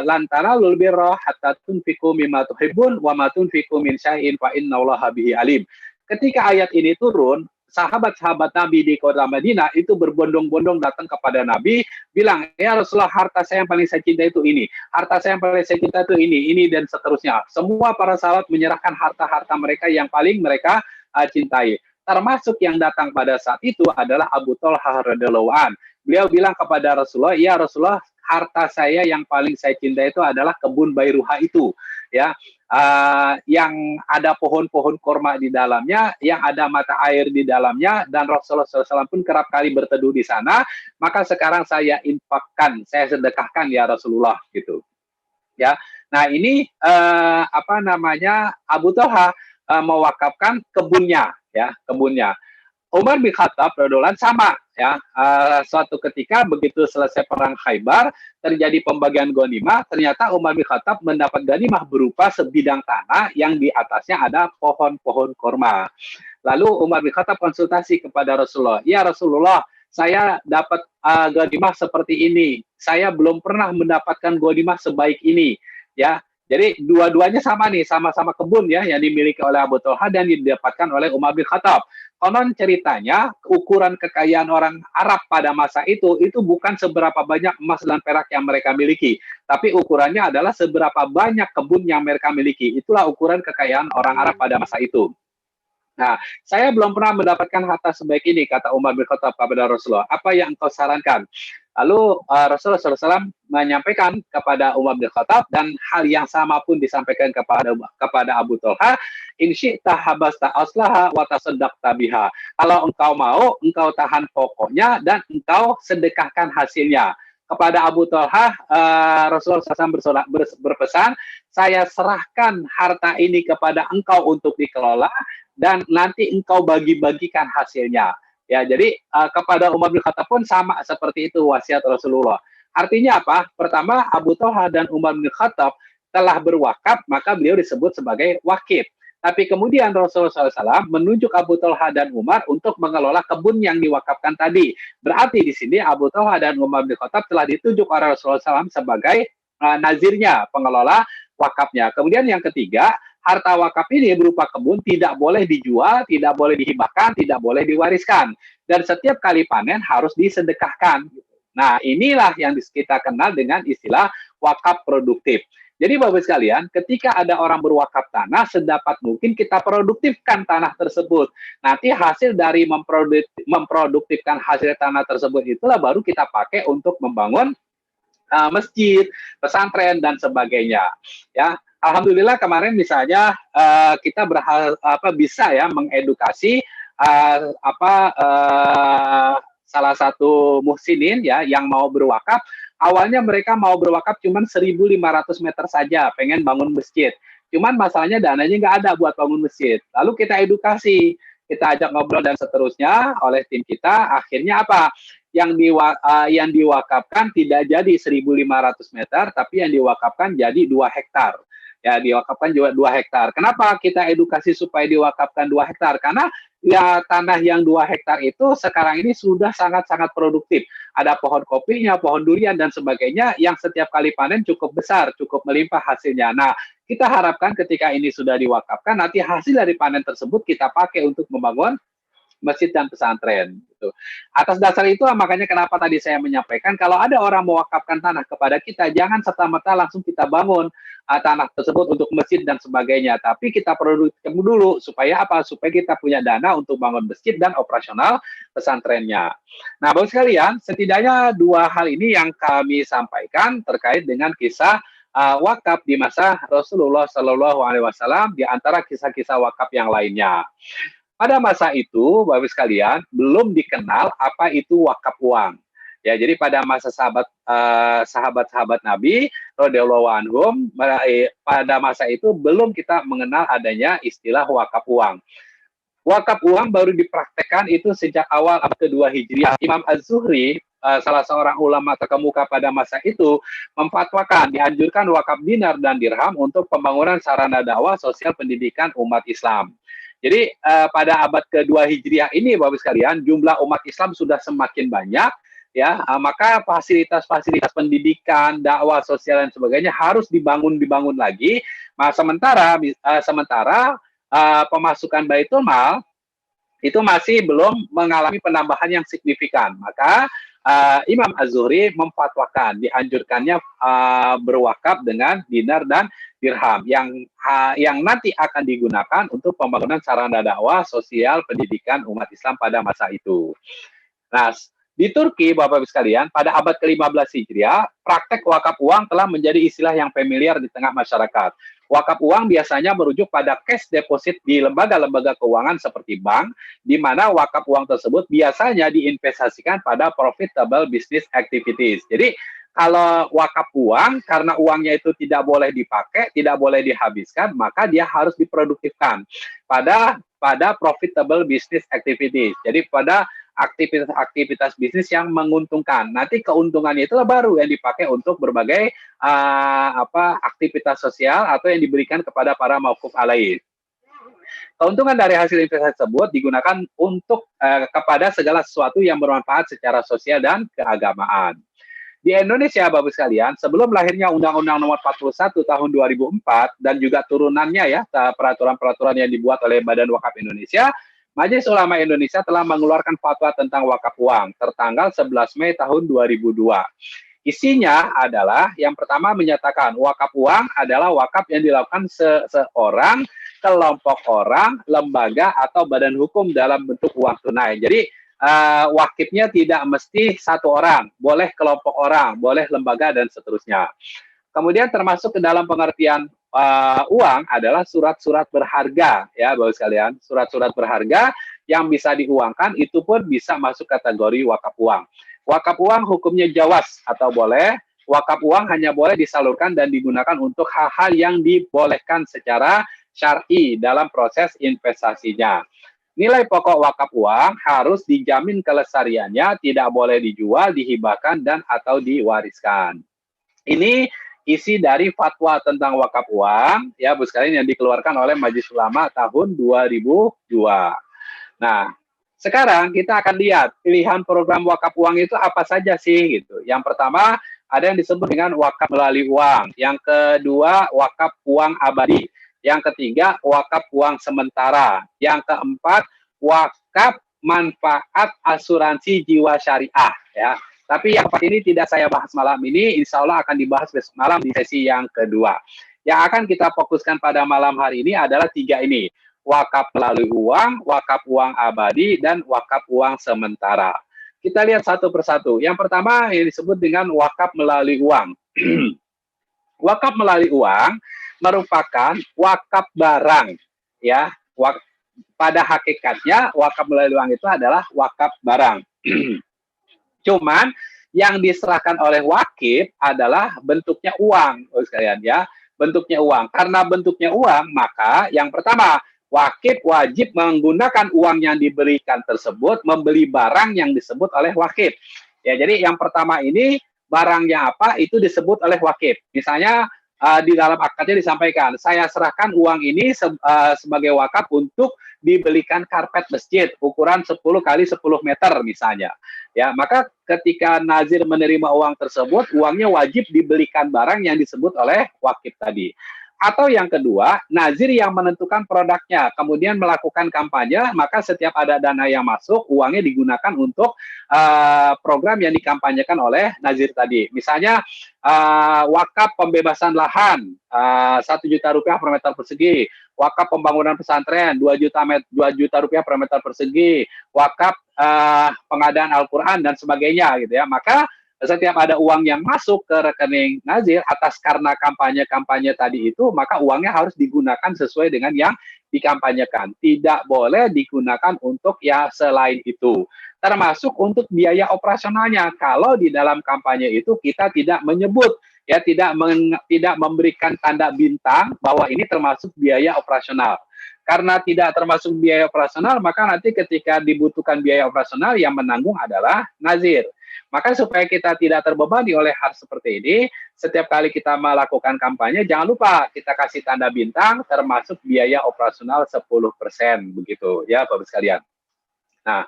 lan tanalul birra hatta tunfiqu mimma tuhibbun wa ma tunfiqu min syai'in fa innallaha bihi alim. Ketika ayat ini turun, sahabat-sahabat Nabi di kota Madinah itu berbondong-bondong datang kepada Nabi, bilang, ya Rasulullah, harta saya yang paling saya cinta itu ini, harta saya yang paling saya cinta itu ini, dan seterusnya. Semua para sahabat menyerahkan harta-harta mereka yang paling mereka cintai. Termasuk yang datang pada saat itu adalah Abu Talhah radhiyallahu an. Beliau bilang kepada Rasulullah, ya Rasulullah, harta saya yang paling saya cinta itu adalah kebun Bairuha itu, ya, yang ada pohon-pohon korma di dalamnya, yang ada mata air di dalamnya, dan Rasulullah SAW pun kerap kali berteduh di sana. Maka sekarang saya infakkan, saya sedekahkan ya Rasulullah, gitu. Ya, nah ini Abu Talha mewakafkan kebunnya, ya, kebunnya. Umar bin Khattab radhiyallahu anhu sama, ya, suatu ketika begitu selesai perang Khaybar, terjadi pembagian ghanimah, ternyata Umar bin Khattab mendapat ghanimah berupa sebidang tanah yang di atasnya ada pohon-pohon korma. Lalu Umar bin Khattab konsultasi kepada Rasulullah, ya Rasulullah, saya dapat ghanimah seperti ini, saya belum pernah mendapatkan ghanimah sebaik ini, ya. Jadi dua-duanya sama nih, sama-sama kebun, ya, yang dimiliki oleh Abu Talha dan didapatkan oleh Umar bin Khattab. Konon ceritanya ukuran kekayaan orang Arab pada masa itu bukan seberapa banyak emas dan perak yang mereka miliki, tapi ukurannya adalah seberapa banyak kebun yang mereka miliki. Itulah ukuran kekayaan orang Arab pada masa itu. Nah, saya belum pernah mendapatkan harta sebaik ini, kata Umar bin Khattab kepada Rasulullah. Apa yang engkau sarankan? Lalu Rasulullah SAW menyampaikan kepada Umar bin Khattab, dan hal yang sama pun disampaikan kepada Abu Talha, in syi'ta habasta aslaha wa tasaddaqta biha. Kalau engkau mau, engkau tahan pokoknya dan engkau sedekahkan hasilnya. Kepada Abu Talha, Rasulullah SAW berpesan, saya serahkan harta ini kepada engkau untuk dikelola, dan nanti engkau bagi-bagikan hasilnya. Ya, jadi kepada Umar bin Khattab pun sama seperti itu wasiat Rasulullah. Artinya apa? Pertama, Abu Talha dan Umar bin Khattab telah berwakaf, maka beliau disebut sebagai wakif. Tapi kemudian Rasulullah SAW menunjuk Abu Talha dan Umar untuk mengelola kebun yang diwakafkan tadi. Berarti di sini Abu Talha dan Umar bin Khattab telah ditunjuk oleh Rasulullah SAW sebagai nazirnya, pengelola wakafnya. Kemudian yang ketiga, harta wakaf ini berupa kebun tidak boleh dijual, tidak boleh dihibahkan, tidak boleh diwariskan. Dan setiap kali panen harus disedekahkan. Nah, inilah yang kita kenal dengan istilah wakaf produktif. Jadi Bapak sekalian, ketika ada orang berwakaf tanah, sedapat mungkin kita produktifkan tanah tersebut. Nanti hasil dari memproduktifkan hasil tanah tersebut itulah baru kita pakai untuk membangun masjid, pesantren, dan sebagainya. Ya, alhamdulillah kemarin misalnya kita bisa ya mengedukasi salah satu muhsinin, ya, yang mau berwakaf. Awalnya mereka mau berwakaf cuma 1.500 meter saja, pengen bangun masjid. Cuman masalahnya dananya nggak ada buat bangun masjid. Lalu kita edukasi, kita ajak ngobrol dan seterusnya oleh tim kita. Akhirnya apa? Yang diwakafkan tidak jadi 1.500 meter, tapi yang diwakafkan jadi 2 hektar. Ya, diwakafkan juga 2 hektar. Kenapa kita edukasi supaya diwakafkan 2 hektar? Karena ya tanah yang 2 hektar itu sekarang ini sudah sangat-sangat produktif. Ada pohon kopinya, pohon durian, dan sebagainya yang setiap kali panen cukup besar, cukup melimpah hasilnya. Nah, kita harapkan ketika ini sudah diwakafkan, nanti hasil dari panen tersebut kita pakai untuk membangun masjid dan pesantren. Gitu. Atas dasar itu makanya kenapa tadi saya menyampaikan kalau ada orang mewakafkan tanah kepada kita, jangan serta-merta langsung kita bangun tanah tersebut untuk masjid dan sebagainya. Tapi kita produktif dulu supaya apa? Supaya kita punya dana untuk bangun masjid dan operasional pesantrennya. Nah, Bapak sekalian, setidaknya 2 hal ini yang kami sampaikan terkait dengan kisah wakaf di masa Rasulullah SAW di antara kisah-kisah wakaf yang lainnya. Pada masa itu, Bapak sekalian, belum dikenal apa itu wakaf uang. Ya, jadi pada masa sahabat-sahabat Nabi radhiyallahu anhum, pada masa itu belum kita mengenal adanya istilah wakaf uang. Wakaf uang baru dipraktekkan itu sejak awal abad kedua Hijriah. Imam Az-Zuhri salah seorang ulama terkemuka pada masa itu memfatwakan dianjurkan wakaf dinar dan dirham untuk pembangunan sarana dakwah sosial pendidikan umat Islam. Jadi pada abad kedua Hijriah ini, Bapak sekalian, jumlah umat Islam sudah semakin banyak, ya, maka fasilitas-fasilitas pendidikan, dakwah sosial dan sebagainya harus dibangun lagi. Nah, sementara pemasukan Baitul Mal itu masih belum mengalami penambahan yang signifikan. Maka Imam Az-Zuhri memfatwakan dianjurkannya berwakaf dengan dinar dan dirham yang nanti akan digunakan untuk pembangunan sarana dakwah sosial pendidikan umat Islam pada masa itu. Nah, di Turki, Bapak-Ibu sekalian, pada abad ke-15 Hijriah, praktek wakaf uang telah menjadi istilah yang familiar di tengah masyarakat. Wakaf uang biasanya merujuk pada cash deposit di lembaga-lembaga keuangan seperti bank, di mana wakaf uang tersebut biasanya diinvestasikan pada profitable business activities. Jadi, kalau wakaf uang, karena uangnya itu tidak boleh dipakai, tidak boleh dihabiskan, maka dia harus diproduktifkan pada profitable business activities. Jadi, pada aktivitas bisnis yang menguntungkan. Nanti keuntungannya itulah baru yang dipakai untuk berbagai aktivitas sosial atau yang diberikan kepada para mauquf alaih. Keuntungan dari hasil investasi tersebut digunakan untuk kepada segala sesuatu yang bermanfaat secara sosial dan keagamaan. Di Indonesia, Bapak sekalian, sebelum lahirnya Undang-Undang Nomor 41 Tahun 2004 dan juga turunannya ya, peraturan-peraturan yang dibuat oleh Badan Wakaf Indonesia, Majelis Ulama Indonesia telah mengeluarkan fatwa tentang wakaf uang tertanggal 11 Mei tahun 2002. Isinya adalah yang pertama menyatakan wakaf uang adalah wakaf yang dilakukan seseorang, kelompok orang, lembaga atau badan hukum dalam bentuk uang tunai. Jadi wakifnya tidak mesti satu orang, boleh kelompok orang, boleh lembaga dan seterusnya. Kemudian termasuk ke dalam pengertian uang adalah surat-surat berharga, ya Bapak sekalian. Surat-surat berharga yang bisa diuangkan itu pun bisa masuk kategori wakaf uang. Wakaf uang hukumnya jawaz atau boleh. Wakaf uang hanya boleh disalurkan dan digunakan untuk hal-hal yang dibolehkan secara syar'i dalam proses investasinya. Nilai pokok wakaf uang harus dijamin kelestariannya, tidak boleh dijual, dihibahkan dan atau diwariskan. Ini isi dari fatwa tentang wakaf uang, ya Bu sekalian, yang dikeluarkan oleh Majelis Ulama tahun 2002. Nah, sekarang kita akan lihat pilihan program wakaf uang itu apa saja sih gitu. Yang pertama ada yang disebut dengan wakaf melalui uang, yang kedua wakaf uang abadi, yang ketiga wakaf uang sementara, yang keempat wakaf manfaat asuransi jiwa syariah, ya. Tapi yang ini tidak saya bahas malam ini, insya Allah akan dibahas besok malam di sesi yang kedua. Yang akan kita fokuskan pada malam hari ini adalah tiga ini. Wakaf melalui uang, wakaf uang abadi, dan wakaf uang sementara. Kita lihat satu persatu. Yang pertama yang disebut dengan wakaf melalui uang. Wakaf melalui uang merupakan wakaf barang. Ya, pada hakikatnya wakaf melalui uang itu adalah wakaf barang. Cuman yang diserahkan oleh wakif adalah bentuknya uang, sekalian ya, bentuknya uang. Karena bentuknya uang, maka yang pertama wakif wajib menggunakan uang yang diberikan tersebut membeli barang yang disebut oleh wakif. Ya, jadi yang pertama ini barangnya apa itu disebut oleh wakif. Misalnya di dalam akadnya disampaikan, saya serahkan uang ini sebagai wakaf untuk dibelikan karpet masjid ukuran 10 kali 10 meter misalnya. Ya, maka ketika nazir menerima uang tersebut, uangnya wajib dibelikan barang yang disebut oleh wakif tadi. Atau yang kedua, nazir yang menentukan produknya, kemudian melakukan kampanye, maka setiap ada dana yang masuk, uangnya digunakan untuk program yang dikampanyekan oleh nazir tadi. Misalnya, wakaf pembebasan lahan, 1 juta rupiah per meter persegi, wakaf pembangunan pesantren, 2 juta rupiah per meter persegi, wakaf pengadaan Al-Quran, dan sebagainya, gitu ya. Maka setiap ada uang yang masuk ke rekening nazir atas karena kampanye tadi itu, maka uangnya harus digunakan sesuai dengan yang dikampanyekan. Tidak boleh digunakan untuk ya selain itu. Termasuk untuk biaya operasionalnya. Kalau di dalam kampanye itu kita tidak menyebut, ya tidak memberikan tanda bintang bahwa ini termasuk biaya operasional. Karena tidak termasuk biaya operasional, maka nanti ketika dibutuhkan biaya operasional yang menanggung adalah nazir. Maka supaya kita tidak terbebani oleh hal seperti ini, setiap kali kita melakukan kampanye, jangan lupa kita kasih tanda bintang termasuk biaya operasional 10%, begitu ya Bapak sekalian. Nah,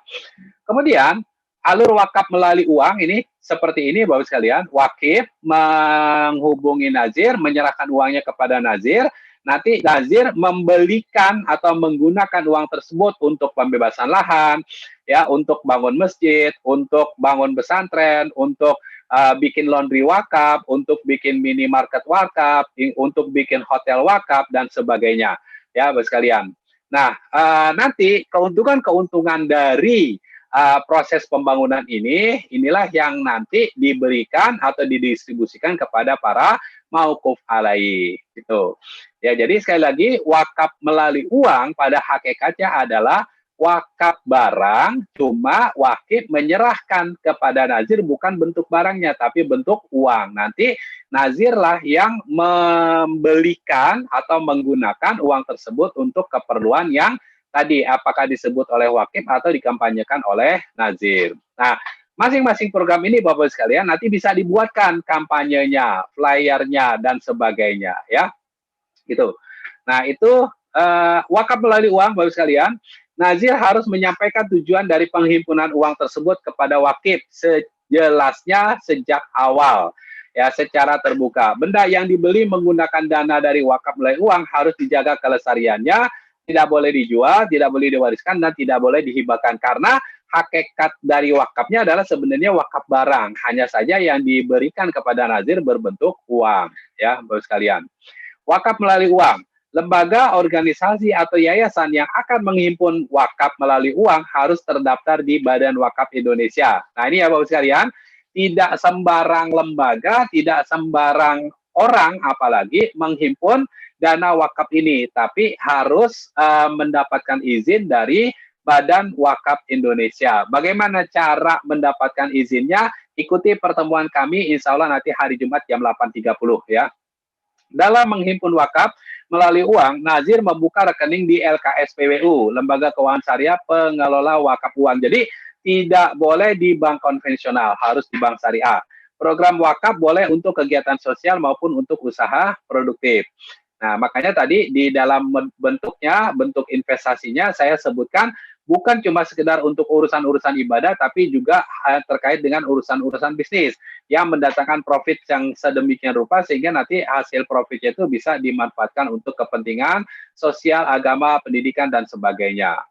kemudian alur wakaf melalui uang ini seperti ini Bapak sekalian, wakif menghubungi nazir, menyerahkan uangnya kepada nazir, nanti nazir membelikan atau menggunakan uang tersebut untuk pembebasan lahan, ya, untuk bangun masjid, untuk bangun pesantren, untuk bikin laundry wakaf, untuk bikin minimarket wakaf, untuk bikin hotel wakaf dan sebagainya, ya Bapak sekalian. Nah, nanti keuntungan-keuntungan dari proses pembangunan inilah yang nanti diberikan atau didistribusikan kepada para mauquf alaih, gitu. Ya, jadi sekali lagi wakaf melalui uang pada hakikatnya adalah wakaf barang, cuma wakif menyerahkan kepada nazir bukan bentuk barangnya tapi bentuk uang. Nanti nazirlah yang membelikan atau menggunakan uang tersebut untuk keperluan yang tadi apakah disebut oleh wakif atau dikampanyekan oleh nazir. Nah, masing-masing program ini Bapak sekalian nanti bisa dibuatkan kampanyenya, flyernya dan sebagainya, ya. Gitu. Nah, itu wakaf melalui uang Bapak sekalian, nazir harus menyampaikan tujuan dari penghimpunan uang tersebut kepada wakif sejelasnya sejak awal, ya, secara terbuka. Benda yang dibeli menggunakan dana dari wakaf melalui uang harus dijaga kelestariannya, tidak boleh dijual, tidak boleh diwariskan, dan tidak boleh dihibahkan karena hakikat dari wakafnya adalah sebenarnya wakaf barang, hanya saja yang diberikan kepada nazir berbentuk uang, ya Bapak sekalian. Wakaf melalui uang, lembaga, organisasi, atau yayasan yang akan menghimpun wakaf melalui uang harus terdaftar di Badan Wakaf Indonesia. Nah, ini ya Bapak sekalian, tidak sembarang lembaga, tidak sembarang orang apalagi menghimpun dana wakaf ini, tapi harus mendapatkan izin dari Badan Wakaf Indonesia. Bagaimana cara mendapatkan izinnya? Ikuti pertemuan kami, insya Allah nanti hari Jumat jam 8.30 ya. Dalam menghimpun wakaf melalui uang, nazir membuka rekening di LKSPWU, Lembaga Keuangan Syariah Pengelola Wakaf Uang. Jadi tidak boleh di bank konvensional, harus di bank syariah. Program wakaf boleh untuk kegiatan sosial maupun untuk usaha produktif. Nah, makanya tadi di dalam bentuknya, bentuk investasinya saya sebutkan bukan cuma sekedar untuk urusan-urusan ibadah, tapi juga terkait dengan urusan-urusan bisnis yang mendatangkan profit yang sedemikian rupa sehingga nanti hasil profitnya itu bisa dimanfaatkan untuk kepentingan sosial, agama, pendidikan, dan sebagainya.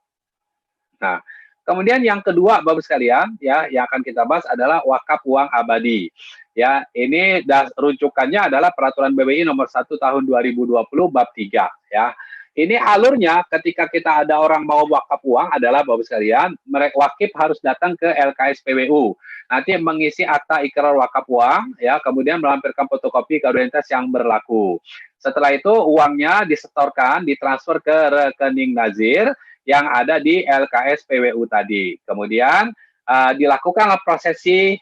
Nah, kemudian yang kedua, Bapak sekalian, ya, yang akan kita bahas adalah wakaf uang abadi. Ya, ini rujukannya adalah Peraturan BBI nomor 1 tahun 2020 bab 3, ya. Ini alurnya ketika kita ada orang mau wakaf uang adalah Bapak sekalian, mereka wakif harus datang ke LKSPWU. Nanti mengisi akta ikrar wakaf uang, ya, kemudian melampirkan fotokopi kado identitas yang berlaku. Setelah itu uangnya disetorkan, ditransfer ke rekening nazir yang ada di LKSPWU tadi. Kemudian dilakukanlah prosesi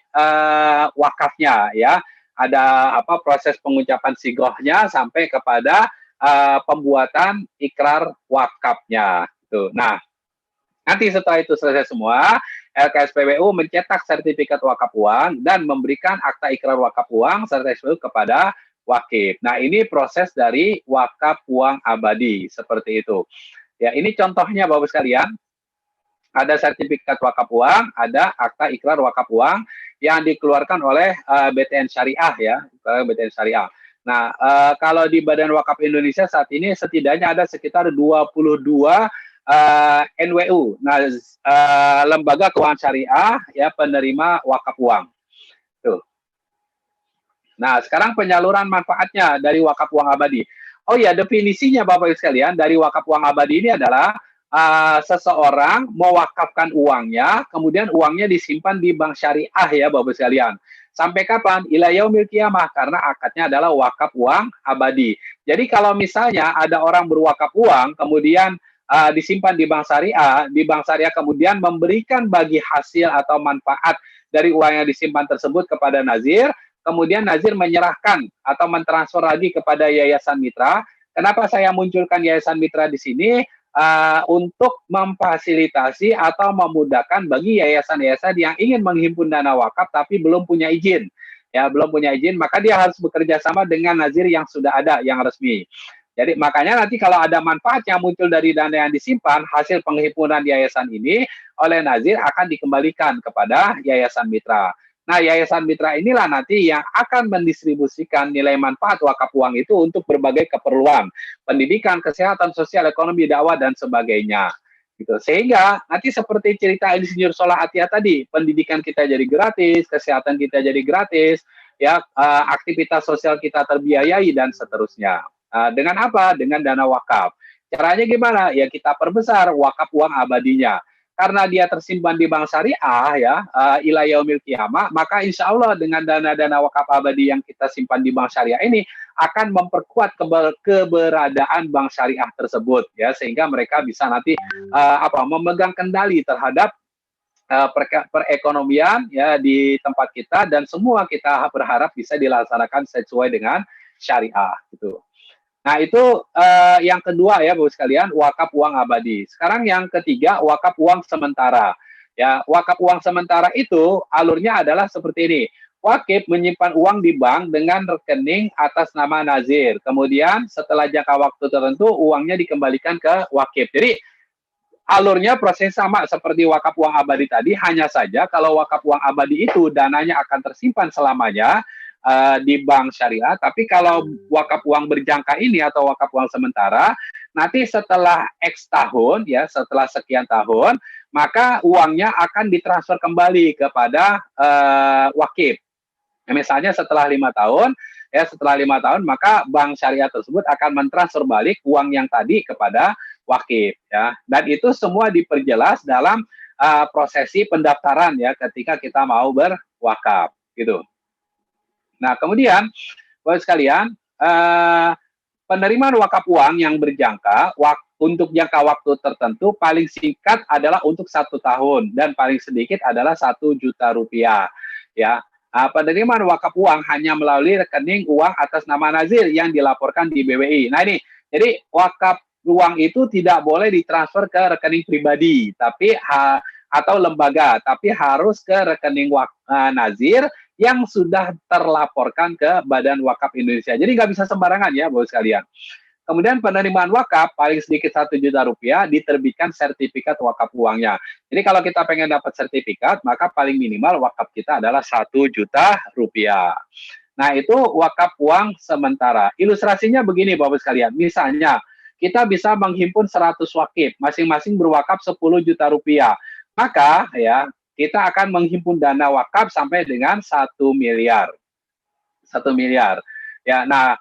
wakafnya, ya. Ada proses pengucapan sigohnya sampai kepada pembuatan ikrar wakafnya. Tuh. Nah, nanti setelah itu selesai semua, LKSPWU mencetak sertifikat wakaf uang dan memberikan akta ikrar wakaf uang serta SPWU kepada wakif. Nah, ini proses dari wakaf uang abadi seperti itu. Ya, ini contohnya Bapak sekalian. Ada sertifikat wakaf uang, ada akta ikrar wakaf uang yang dikeluarkan oleh BTN Syariah, ya, BTN Syariah. Nah, kalau di Badan Wakaf Indonesia saat ini setidaknya ada sekitar 22 NWU, nah, Lembaga Keuangan Syariah, ya, penerima wakaf uang. Tuh. Nah, sekarang penyaluran manfaatnya dari wakaf uang abadi. Oh ya, definisinya Bapak Ibu sekalian dari wakaf uang abadi ini adalah seseorang mewakafkan uangnya, kemudian uangnya disimpan di bank syariah, ya Bapak Ibu sekalian. Sampai kapan? Ila yaumil qiyamah, karena akadnya adalah wakaf uang abadi. Jadi kalau misalnya ada orang berwakaf uang, kemudian disimpan di bank syariah kemudian memberikan bagi hasil atau manfaat dari uang yang disimpan tersebut kepada nazir, kemudian nazir menyerahkan atau mentransfer lagi kepada yayasan mitra. Kenapa saya munculkan yayasan mitra di sini? untuk memfasilitasi atau memudahkan bagi yayasan-yayasan yang ingin menghimpun dana wakaf tapi belum punya izin. Ya, belum punya izin, maka dia harus bekerja sama dengan nazir yang sudah ada, yang resmi. Jadi makanya nanti kalau ada manfaat yang muncul dari dana yang disimpan, hasil penghimpunan yayasan ini oleh nazir akan dikembalikan kepada yayasan mitra. Nah, yayasan mitra inilah nanti yang akan mendistribusikan nilai manfaat wakaf uang itu untuk berbagai keperluan, pendidikan, kesehatan, sosial, ekonomi, dakwah, dan sebagainya. Gitu. Sehingga nanti seperti cerita Insinyur Solah Atia tadi, pendidikan kita jadi gratis, kesehatan kita jadi gratis, ya, aktivitas sosial kita terbiayai, dan seterusnya. Dengan apa? Dengan dana wakaf. Caranya gimana? Ya kita perbesar wakaf uang abadinya. Karena dia tersimpan di bank syariah, ya, ila yaumil qiyamah, maka insya Allah dengan dana-dana wakaf abadi yang kita simpan di bank syariah ini akan memperkuat keberadaan bank syariah tersebut, ya, sehingga mereka bisa nanti memegang kendali terhadap perekonomian, ya, di tempat kita, dan semua kita berharap bisa dilaksanakan sesuai dengan syariah, gitu. Nah, itu yang kedua ya, Bapak sekalian, wakaf uang abadi. Sekarang yang ketiga, wakaf uang sementara. Ya, wakaf uang sementara itu alurnya adalah seperti ini. Wakif menyimpan uang di bank dengan rekening atas nama nazir. Kemudian setelah jangka waktu tertentu, uangnya dikembalikan ke wakif. Jadi alurnya proses sama seperti wakaf uang abadi tadi, hanya saja kalau wakaf uang abadi itu dananya akan tersimpan selamanya di bank syariah, tapi kalau wakaf uang berjangka ini atau wakaf uang sementara, nanti setelah X tahun, ya, setelah sekian tahun, maka uangnya akan ditransfer kembali kepada wakif. Misalnya setelah 5 tahun, ya, setelah 5 tahun, maka bank syariah tersebut akan mentransfer balik uang yang tadi kepada wakif, ya. Dan itu semua diperjelas dalam prosesi pendaftaran, ya, ketika kita mau berwakaf, gitu. Nah, kemudian, Bapak sekalian, penerimaan wakaf uang yang berjangka untuk jangka waktu tertentu paling singkat adalah untuk 1 tahun dan paling sedikit adalah 1 juta rupiah. Ya, penerimaan wakaf uang hanya melalui rekening uang atas nama nazir yang dilaporkan di BWI. Nah ini, jadi wakaf uang itu tidak boleh ditransfer ke rekening pribadi, tapi atau lembaga, tapi harus ke rekening nazir yang sudah terlaporkan ke Badan Wakaf Indonesia. Jadi nggak bisa sembarangan ya, Bapak sekalian. Kemudian penerimaan wakaf paling sedikit 1 juta rupiah diterbitkan sertifikat wakaf uangnya. Jadi kalau kita pengen dapat sertifikat, maka paling minimal wakaf kita adalah 1 juta rupiah. Nah, itu wakaf uang sementara. Ilustrasinya begini, Bapak sekalian. Misalnya, kita bisa menghimpun 100 wakif, masing-masing berwakaf 10 juta rupiah. Maka, ya, kita akan menghimpun dana wakaf sampai dengan 1 miliar. 1 miliar. Ya, nah,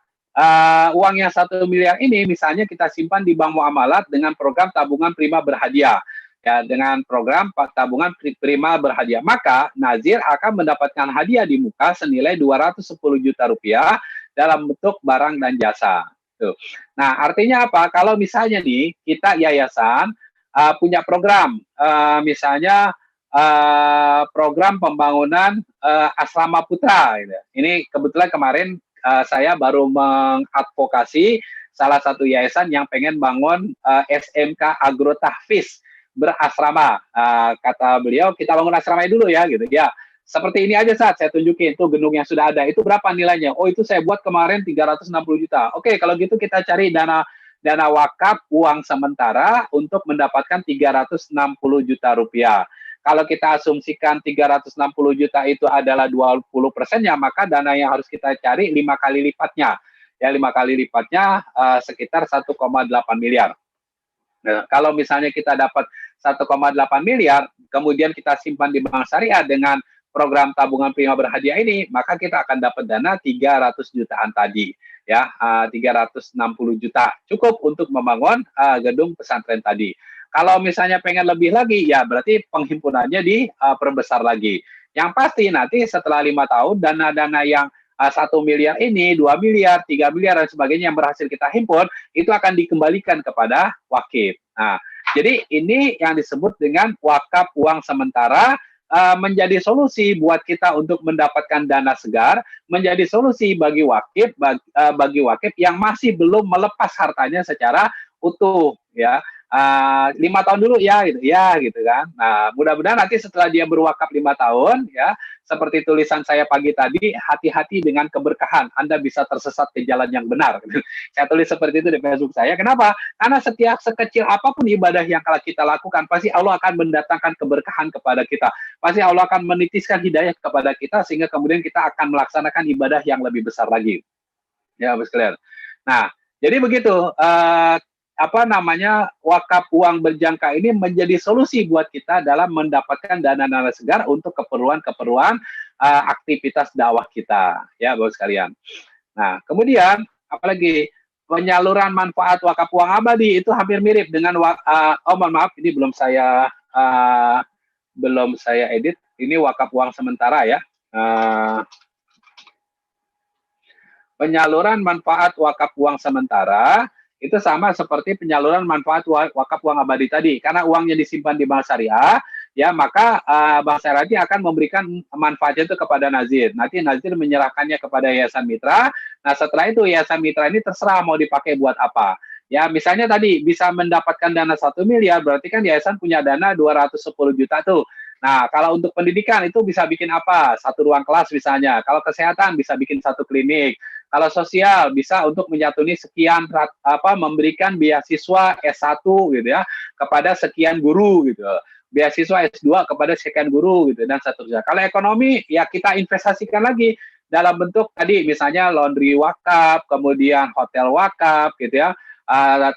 uang yang 1 miliar ini misalnya kita simpan di bank muamalat dengan program tabungan prima berhadiah. Ya, dengan program tabungan prima berhadiah. Maka nazir akan mendapatkan hadiah di muka senilai 210 juta rupiah dalam bentuk barang dan jasa. Tuh. Nah, artinya apa? Kalau misalnya nih kita yayasan punya program, misalnya program pembangunan asrama putra. Gitu. Ini kebetulan kemarin saya baru mengadvokasi salah satu yayasan yang pengen bangun SMK Agrotahfiz berasrama. Kata beliau, kita bangun asrama dulu ya, gitu. Ya, seperti ini aja saat saya tunjukin tuh gedung yang sudah ada. Itu berapa nilainya? Oh, itu saya buat kemarin 360 juta. Oke, kalau gitu kita cari dana wakaf uang sementara untuk mendapatkan 360 juta rupiah. Kalau kita asumsikan 360 juta itu adalah 20%-nya, maka dana yang harus kita cari 5 kali lipatnya. Ya, 5 kali lipatnya sekitar 1,8 miliar. Nah, kalau misalnya kita dapat 1,8 miliar, kemudian kita simpan di bank syariah dengan program tabungan prima berhadiah ini, maka kita akan dapat dana 300 jutaan tadi. Ya, 360 juta cukup untuk membangun gedung pesantren tadi. Kalau misalnya pengen lebih lagi, ya berarti penghimpunannya diperbesar lagi. Yang pasti nanti setelah 5 tahun, dana-dana yang 1 miliar ini, 2 miliar, 3 miliar, dan sebagainya yang berhasil kita himpun, itu akan dikembalikan kepada wakif. Nah, jadi ini yang disebut dengan wakaf uang sementara, menjadi solusi buat kita untuk mendapatkan dana segar, menjadi solusi bagi wakif yang masih belum melepas hartanya secara utuh, ya. 5 tahun dulu ya gitu kan. Nah, mudah-mudahan nanti setelah dia berwakaf 5 tahun ya, seperti tulisan saya pagi tadi, hati-hati dengan keberkahan, Anda bisa tersesat ke jalan yang benar. Saya tulis seperti itu di Facebook saya. Kenapa? Karena setiap sekecil apapun ibadah yang kalau kita lakukan, pasti Allah akan mendatangkan keberkahan kepada kita. Pasti Allah akan menitiskan hidayah kepada kita, sehingga kemudian kita akan melaksanakan ibadah yang lebih besar lagi. Ya, Bapak sekalian. Nah, jadi begitu, wakaf uang berjangka ini menjadi solusi buat kita dalam mendapatkan dana-dana segar untuk keperluan-keperluan aktivitas dakwah kita, ya Bapak sekalian. Nah, kemudian apalagi penyaluran manfaat wakaf uang abadi itu hampir mirip dengan mohon maaf, ini belum saya edit. Ini wakaf uang sementara ya. Penyaluran manfaat wakaf uang sementara itu sama seperti penyaluran manfaat wakaf uang abadi tadi. Karena uangnya disimpan di bank syariah, ya maka bank syariah akan memberikan manfaatnya itu kepada nazir. Nanti nazir menyerahkannya kepada yayasan mitra. Nah, setelah itu yayasan mitra ini terserah mau dipakai buat apa. Ya, misalnya tadi bisa mendapatkan dana 1 miliar, berarti kan yayasan punya dana 210 juta tuh. Nah, kalau untuk pendidikan itu bisa bikin apa? 1 ruang kelas misalnya. Kalau kesehatan bisa bikin 1 klinik. Kalau sosial bisa untuk menyatuni sekian memberikan beasiswa S1 gitu ya kepada sekian guru gitu. Beasiswa S2 kepada sekian guru gitu dan seterusnya. Kalau ekonomi ya kita investasikan lagi dalam bentuk tadi misalnya laundry wakaf, kemudian hotel wakaf gitu ya,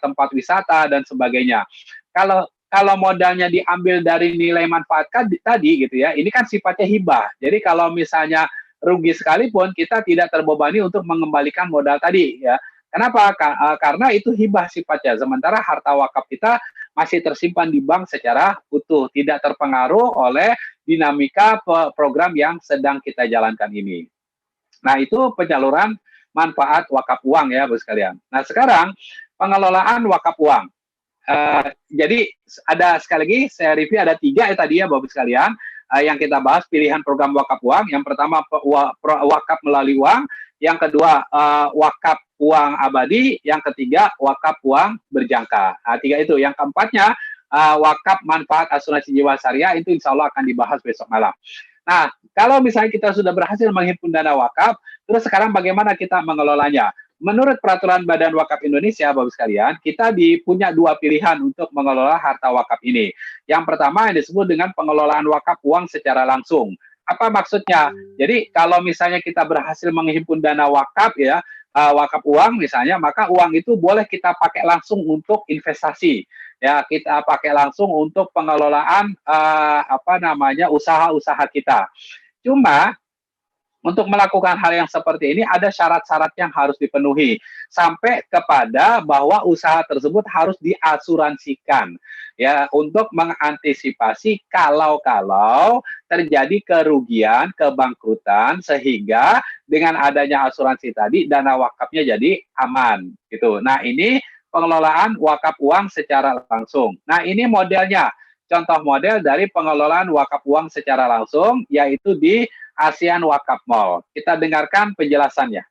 tempat wisata dan sebagainya. Kalau modalnya diambil dari nilai manfaat tadi gitu ya, ini kan sifatnya hibah. Jadi kalau misalnya rugi sekalipun kita tidak terbebani untuk mengembalikan modal tadi ya. Kenapa? Karena itu hibah sifatnya. Sementara harta wakaf kita masih tersimpan di bank secara utuh, tidak terpengaruh oleh dinamika program yang sedang kita jalankan ini. Nah, itu penyaluran manfaat wakaf uang ya, Bapak sekalian. Nah, sekarang pengelolaan wakaf uang. Jadi ada sekali lagi saya review ada 3 ya tadi ya Bapak sekalian yang kita bahas pilihan program wakaf uang. Yang pertama wakaf melalui uang, yang kedua wakaf uang abadi, yang ketiga wakaf uang berjangka. Nah, 3 itu. Yang keempatnya wakaf manfaat asuransi jiwa syariah, itu insya Allah akan dibahas besok malam. Nah, kalau misalnya kita sudah berhasil menghimpun dana wakaf, terus sekarang bagaimana kita mengelolanya? Menurut peraturan Badan Wakaf Indonesia, Bapak sekalian, kita punya 2 pilihan untuk mengelola harta wakaf ini. Yang pertama yang disebut dengan pengelolaan wakaf uang secara langsung. Apa maksudnya? Jadi kalau misalnya kita berhasil menghimpun dana wakaf ya, wakaf uang misalnya, maka uang itu boleh kita pakai langsung untuk investasi. Ya, kita pakai langsung untuk pengelolaan usaha-usaha kita. Cuma untuk melakukan hal yang seperti ini ada syarat-syarat yang harus dipenuhi sampai kepada bahwa usaha tersebut harus diasuransikan ya untuk mengantisipasi kalau terjadi kerugian, kebangkrutan, sehingga dengan adanya asuransi tadi dana wakafnya jadi aman gitu. Nah, ini pengelolaan wakaf uang secara langsung. Nah, ini modelnya. Contoh model dari pengelolaan wakaf uang secara langsung yaitu di ASEAN Wakaf Mall. Kita dengarkan penjelasannya.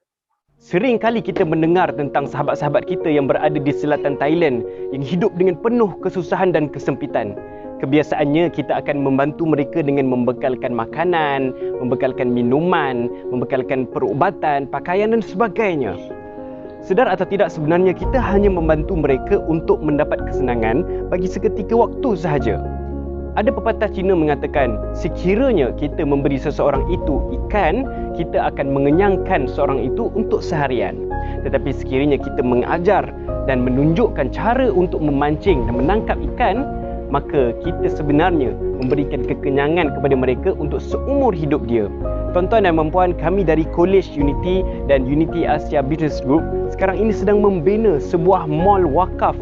Sering kali kita mendengar tentang sahabat-sahabat kita yang berada di selatan Thailand yang hidup dengan penuh kesusahan dan kesempitan. Kebiasaannya kita akan membantu mereka dengan membekalkan makanan, membekalkan minuman, membekalkan perubatan, pakaian dan sebagainya. Sedar atau tidak, sebenarnya kita hanya membantu mereka untuk mendapat kesenangan bagi seketika waktu sahaja. Ada pepatah Cina mengatakan, sekiranya kita memberi seseorang itu ikan, kita akan mengenyangkan seorang itu untuk seharian. Tetapi sekiranya kita mengajar dan menunjukkan cara untuk memancing dan menangkap ikan, maka kita sebenarnya memberikan kekenyangan kepada mereka untuk seumur hidup dia. Tuan-tuan dan puan, kami dari College Unity dan Unity Asia Business Group sekarang ini sedang membina sebuah mall wakaf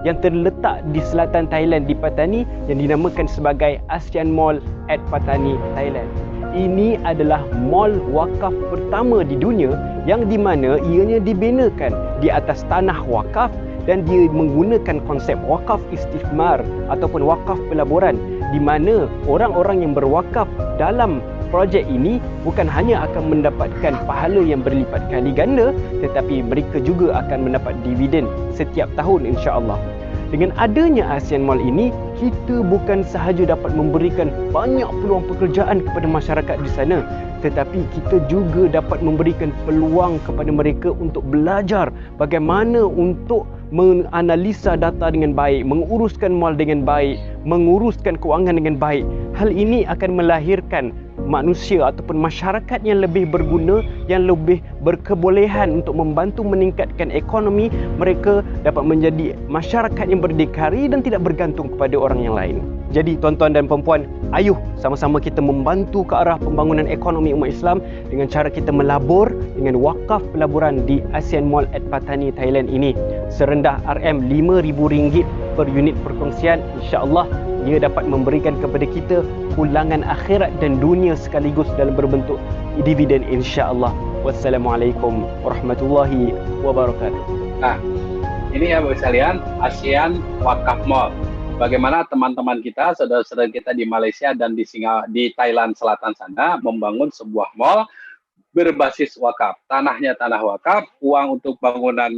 yang terletak di selatan Thailand di Pattani yang dinamakan sebagai ASEAN Mall at Pattani, Thailand. Ini adalah mall wakaf pertama di dunia yang di mana ianya dibinakan di atas tanah wakaf dan dia menggunakan konsep wakaf istifmar ataupun wakaf pelaburan di mana orang-orang yang berwakaf dalam projek ini bukan hanya akan mendapatkan pahala yang berlipat kali ganda, tetapi mereka juga akan mendapat dividen setiap tahun insya-Allah. Dengan adanya ASEAN Mall ini, kita bukan sahaja dapat memberikan banyak peluang pekerjaan kepada masyarakat di sana, tetapi kita juga dapat memberikan peluang kepada mereka untuk belajar bagaimana untuk menganalisa data dengan baik, menguruskan mall dengan baik, menguruskan kewangan dengan baik. Hal ini akan melahirkan manusia ataupun masyarakat yang lebih berguna, yang lebih berkebolehan untuk membantu meningkatkan ekonomi. Mereka dapat menjadi masyarakat yang berdikari dan tidak bergantung kepada orang yang lain. Jadi tuan-tuan dan puan-puan, ayuh sama-sama kita membantu ke arah pembangunan ekonomi umat Islam dengan cara kita melabur dengan wakaf pelaburan di ASEAN Mall at Patani, Thailand ini. Serendah RM5,000 per unit perkongsian, insya-Allah ia dapat memberikan kepada kita pulangan akhirat dan dunia sekaligus dalam berbentuk dividen, insya-Allah. Wassalamualaikum warahmatullahi wabarakatuh. Nah, ini ya Bapak sekalian, ASEAN Wakaf Mall. Bagaimana teman-teman kita, saudara-saudara kita di Malaysia dan di Thailand Selatan sana membangun sebuah mall berbasis wakaf. Tanahnya tanah wakaf, uang untuk bangunan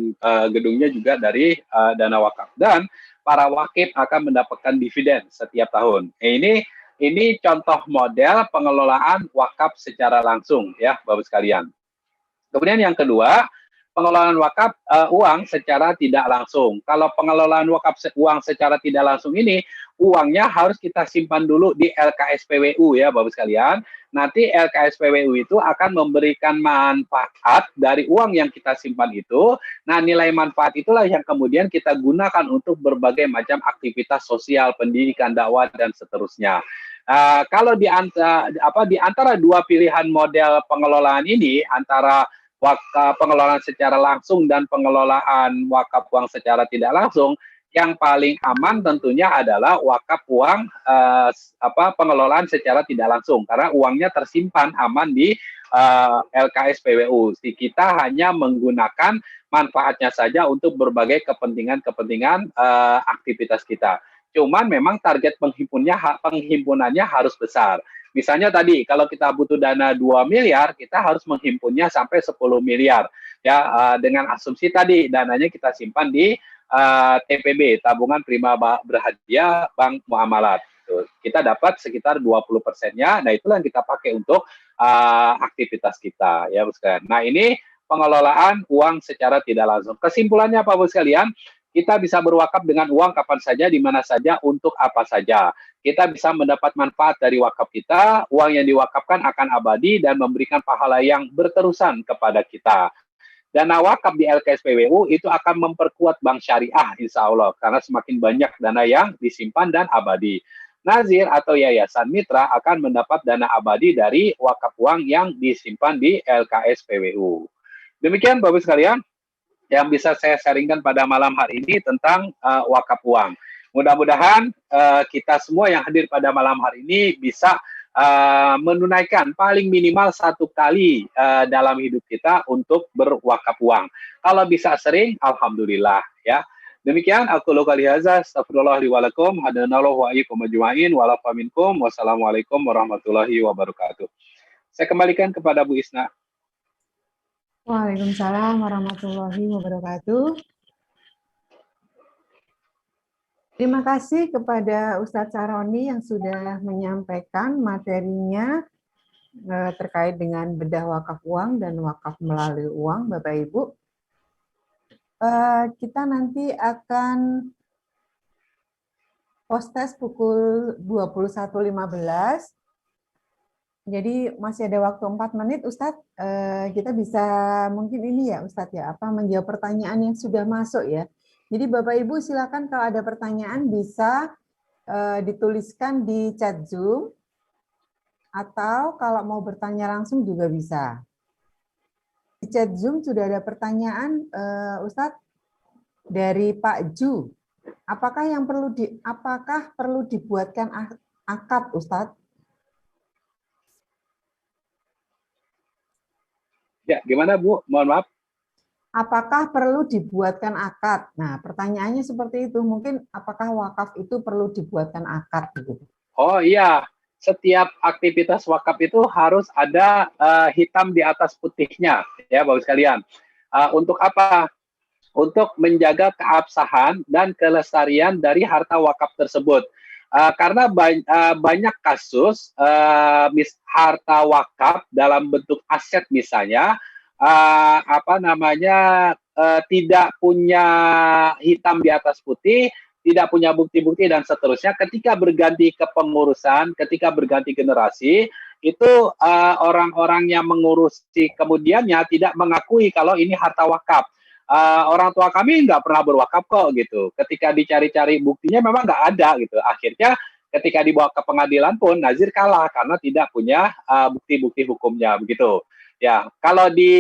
gedungnya juga dari dana wakaf. Dan para wakif akan mendapatkan dividen setiap tahun. Ini contoh model pengelolaan wakaf secara langsung ya Bapak sekalian. Kemudian yang kedua, pengelolaan wakaf uang secara tidak langsung. Kalau pengelolaan wakaf uang secara tidak langsung ini, uangnya harus kita simpan dulu di LKSPWU ya Bapak sekalian. Nanti LKSPWU itu akan memberikan manfaat dari uang yang kita simpan itu. Nah, nilai manfaat itulah yang kemudian kita gunakan untuk berbagai macam aktivitas sosial, pendidikan, dakwah, dan seterusnya. Kalau di antara dua pilihan model pengelolaan ini, antara pengelolaan secara langsung dan pengelolaan wakaf uang secara tidak langsung, yang paling aman tentunya adalah wakaf uang pengelolaan secara tidak langsung, karena uangnya tersimpan aman di LKSPWU. Kita hanya menggunakan manfaatnya saja untuk berbagai kepentingan aktivitas kita. Cuman memang target penghimpunannya harus besar. Misalnya tadi, kalau kita butuh dana 2 miliar, kita harus menghimpunnya sampai 10 miliar. Ya, dengan asumsi tadi, dananya kita simpan di TPB, Tabungan Prima Berhadiah Bank Muamalat. Kita dapat sekitar 20%-nya, nah itulah yang kita pakai untuk aktivitas kita. Ya, nah ini pengelolaan uang secara tidak langsung. Kesimpulannya apa, Bapak sekalian? Kita bisa berwakaf dengan uang kapan saja, di mana saja, untuk apa saja. Kita bisa mendapat manfaat dari wakaf kita, uang yang diwakafkan akan abadi dan memberikan pahala yang berterusan kepada kita. Dana wakaf di LKSPWU itu akan memperkuat bank syariah, insya Allah, karena semakin banyak dana yang disimpan dan abadi. Nazir atau yayasan mitra akan mendapat dana abadi dari wakaf uang yang disimpan di LKSPWU. Demikian Bapak sekalian yang bisa saya sharingkan pada malam hari ini tentang wakaf uang. Mudah-mudahan kita semua yang hadir pada malam hari ini bisa menunaikan paling minimal 1 kali dalam hidup kita untuk berwakaf uang. Kalau bisa sering, alhamdulillah ya. Demikian aku qouli hadza, astagfirullah li wa lakum, hadanallahu wa iyyakum ajmain, wa lafa minkum, wassalamualaikum warahmatullahi wabarakatuh. Saya kembalikan kepada Bu Isna. Waalaikumsalam warahmatullahi wabarakatuh. Terima kasih kepada Ustadz Saroni yang sudah menyampaikan materinya terkait dengan bedah wakaf uang dan wakaf melalui uang, Bapak Ibu. Kita nanti akan post-test pukul 21.15. Jadi masih ada waktu 4 menit, Ustadz. Kita bisa mungkin ini ya, Ustadz ya, menjawab pertanyaan yang sudah masuk ya. Jadi Bapak Ibu silakan kalau ada pertanyaan bisa dituliskan di chat Zoom, atau kalau mau bertanya langsung juga bisa. Di chat Zoom sudah ada pertanyaan, Ustadz, dari Pak Ju. Apakah perlu dibuatkan akad, Ustadz? Ya, gimana Bu? Mohon maaf. Apakah perlu dibuatkan akad? Nah, pertanyaannya seperti itu. Mungkin apakah wakaf itu perlu dibuatkan akad? Gitu. Oh iya, setiap aktivitas wakaf itu harus ada hitam di atas putihnya, ya Bapak sekalian. Untuk apa? untuk menjaga keabsahan dan kelestarian dari harta wakaf tersebut. Karena banyak kasus harta wakaf dalam bentuk aset misalnya tidak punya hitam di atas putih, tidak punya bukti-bukti dan seterusnya. Ketika berganti kepengurusan, ketika berganti generasi, itu orang-orang yang mengurusi kemudiannya tidak mengakui kalau ini harta wakaf. Orang tua kami nggak pernah berwakaf kok gitu. Ketika dicari-cari buktinya memang nggak ada gitu. Akhirnya ketika dibawa ke pengadilan pun Nazir kalah karena tidak punya bukti-bukti hukumnya begitu. Ya, kalau di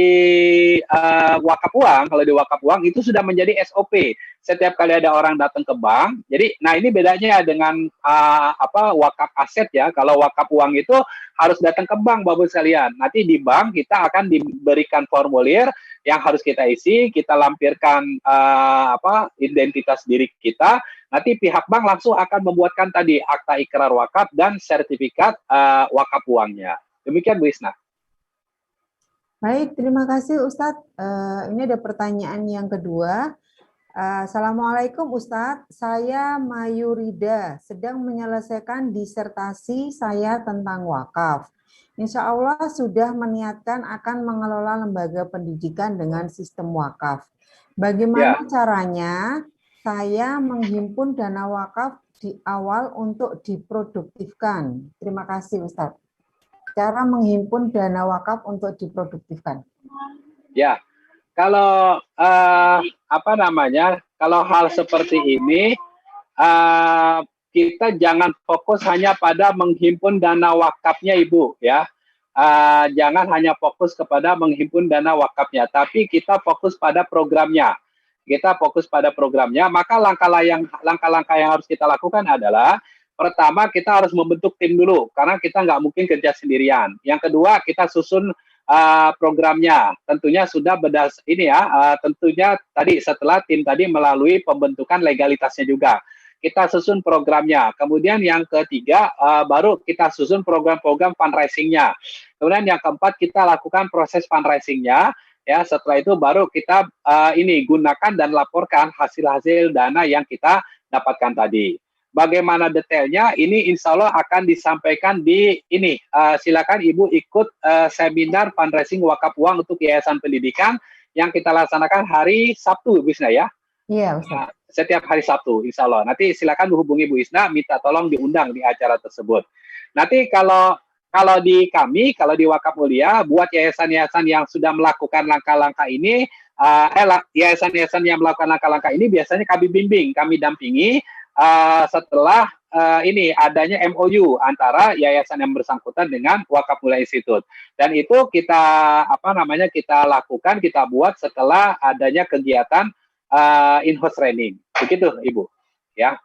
kalau di wakaf uang itu sudah menjadi SOP. Setiap kali ada orang datang ke bank, jadi, nah ini bedanya dengan wakaf aset ya. Kalau wakaf uang itu harus datang ke bank, Bapak sekalian. Nanti di bank kita akan diberikan formulir yang harus kita isi, kita lampirkan identitas diri kita. Nanti pihak bank langsung akan membuatkan tadi akta ikrar wakaf dan sertifikat wakaf uangnya. Demikian Bu Isna. Baik, terima kasih Ustadz. Ini ada pertanyaan yang kedua. Assalamualaikum Ustadz, saya Mayurida, sedang menyelesaikan disertasi saya tentang wakaf. Insya Allah sudah meniatkan akan mengelola lembaga pendidikan dengan sistem wakaf. Bagaimana caranya saya menghimpun dana wakaf di awal untuk diproduktifkan? Terima kasih Ustadz. Cara menghimpun dana wakaf untuk diproduktifkan. Ya, kalau kalau hal seperti ini kita jangan fokus hanya pada menghimpun dana wakafnya Ibu ya. Jangan hanya fokus kepada menghimpun dana wakafnya, tapi kita fokus pada programnya. Kita fokus pada programnya, maka langkah-langkah yang harus kita lakukan adalah pertama, kita harus membentuk tim dulu, karena kita nggak mungkin kerja sendirian. Yang kedua, kita susun programnya. Tentunya sudah tentunya tadi setelah tim tadi melalui pembentukan legalitasnya juga. Kita susun programnya. Kemudian yang ketiga, baru kita susun program-program fundraising-nya. Kemudian yang keempat, kita lakukan proses fundraising-nya. Ya, setelah itu baru kita gunakan dan laporkan hasil-hasil dana yang kita dapatkan tadi. Bagaimana detailnya ini insya Allah akan disampaikan di ini. Silakan Ibu ikut seminar fundraising wakaf uang untuk Yayasan Pendidikan yang kita laksanakan hari Sabtu, Bu Isna ya. Iya, Ustaz. Setiap hari Sabtu, insya Allah. Nanti silakan hubungi Bu Isna, minta tolong diundang di acara tersebut. Nanti kalau di kami, kalau di Wakaf Mulia, buat yayasan-yayasan yang sudah melakukan langkah-langkah ini, yayasan-yayasan yang melakukan langkah-langkah ini biasanya kami bimbing, kami dampingi. Setelah ini adanya MOU antara yayasan yang bersangkutan dengan Wakaf Mulia Institute, dan itu kita kita lakukan, kita buat setelah adanya kegiatan in-house training, begitu Ibu ya.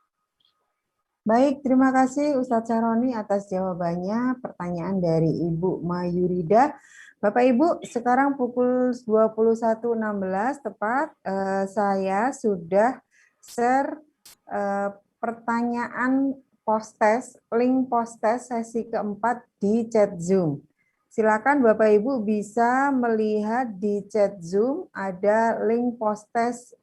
Baik, terima kasih Ustadz Syaroni atas jawabannya pertanyaan dari Ibu Mayurida. Bapak Ibu, sekarang pukul 21.16 tepat, saya sudah share pertanyaan post-test, link post-test sesi keempat di chat Zoom. Silakan Bapak Ibu bisa melihat di chat Zoom ada link post-test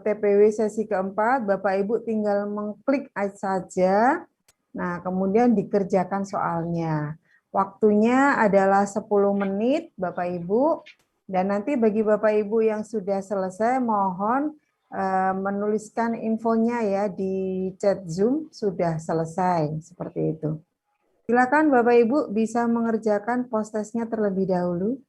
TPW sesi keempat. Bapak Ibu tinggal mengklik saja. Nah, kemudian dikerjakan soalnya. Waktunya adalah 10 menit Bapak Ibu. Dan nanti bagi Bapak Ibu yang sudah selesai mohon menuliskan infonya ya di chat Zoom sudah selesai, seperti itu. Silakan Bapak Ibu bisa mengerjakan post-testnya terlebih dahulu.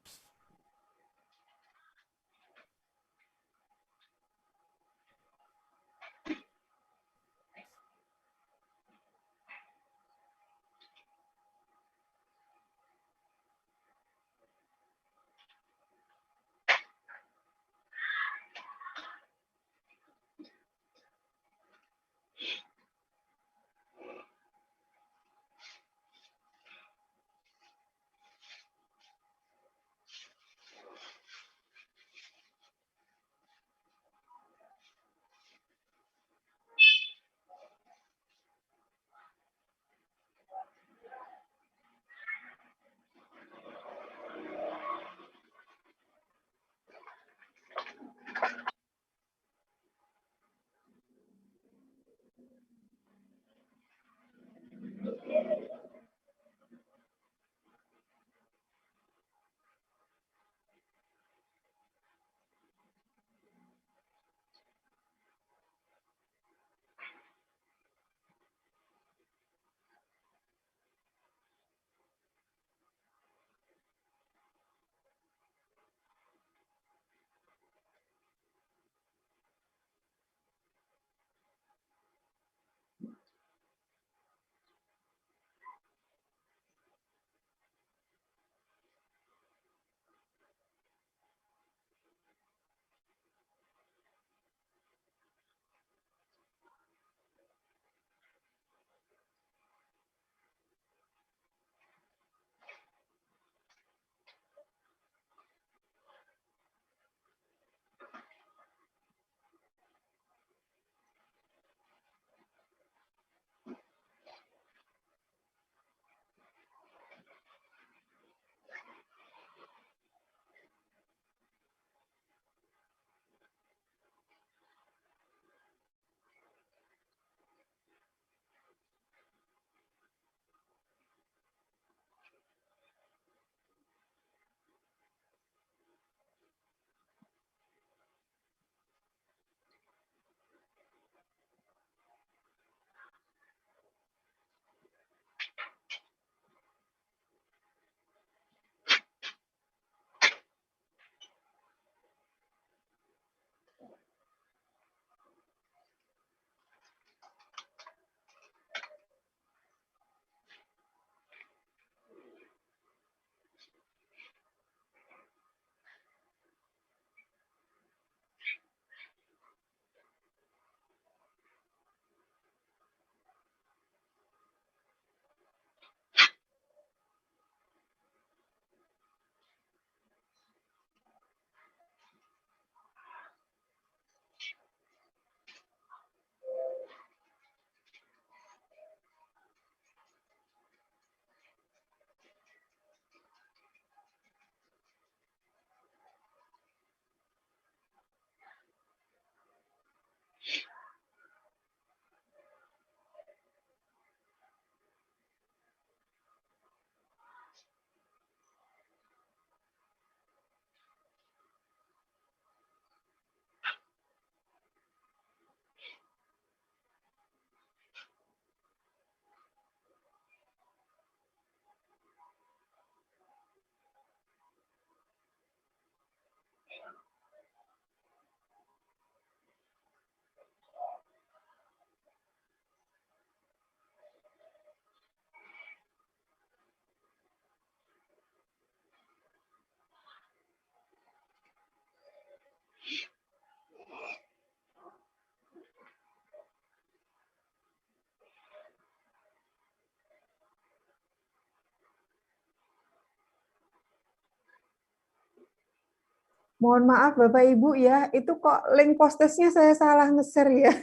Mohon maaf Bapak Ibu ya, itu kok link postesnya saya salah nge-share ya. Oh,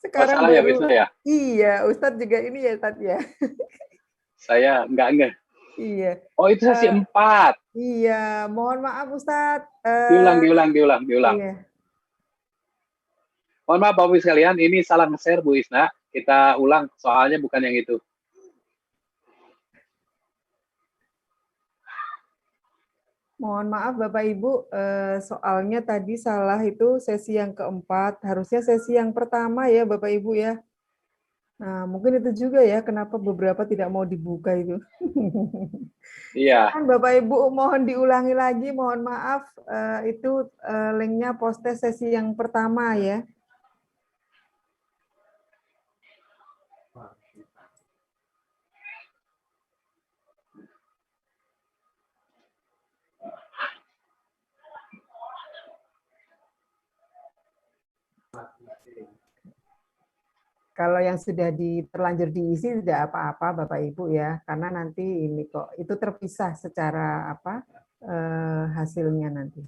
Sekarang salah ya baru, Wisnu ya? iya Ustadz juga ini ya Ustadz ya. Saya nggak ngeh. Iya, Oh, itu sesi Eh, 4. iya, mohon maaf Ustadz. Diulang. Iya. Mohon maaf Bapak Ibu sekalian, ini salah nge-share Bu Isna. Kita ulang, soalnya bukan yang itu. Mohon maaf Bapak Ibu, soalnya tadi salah itu sesi yang keempat, harusnya sesi yang pertama ya Bapak Ibu ya. Nah, mungkin itu juga ya kenapa beberapa tidak mau dibuka itu. Iya. Kan Bapak Ibu mohon diulangi lagi, mohon maaf, itu linknya postes sesi yang pertama ya. Kalau yang sudah terlanjur diisi tidak apa-apa Bapak Ibu ya, karena nanti ini kok itu terpisah secara apa hasilnya nanti.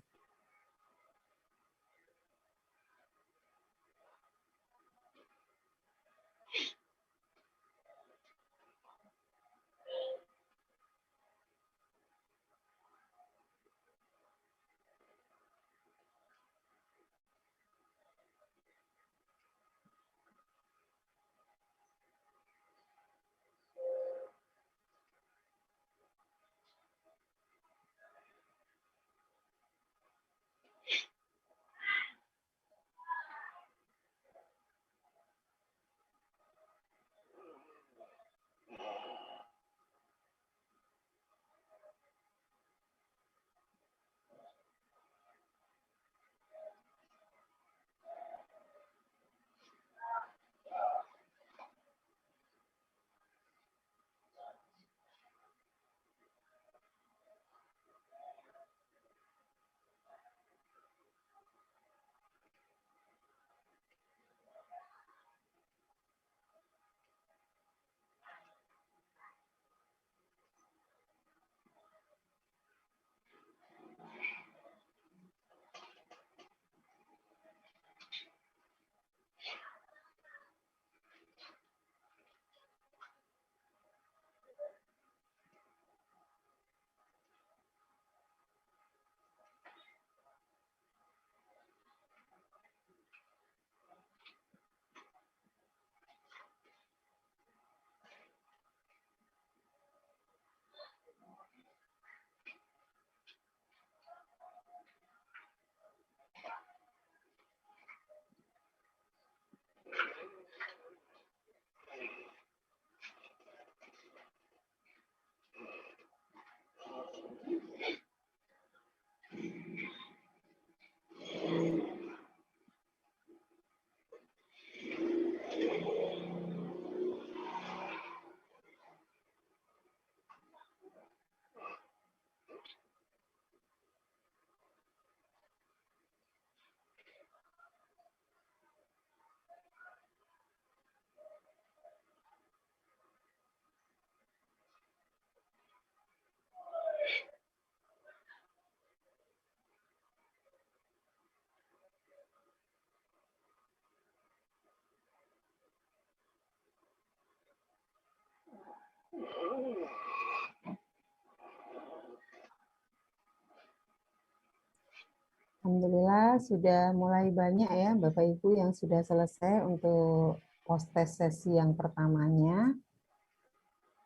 Alhamdulillah sudah mulai banyak ya Bapak Ibu yang sudah selesai untuk post-test sesi yang pertamanya.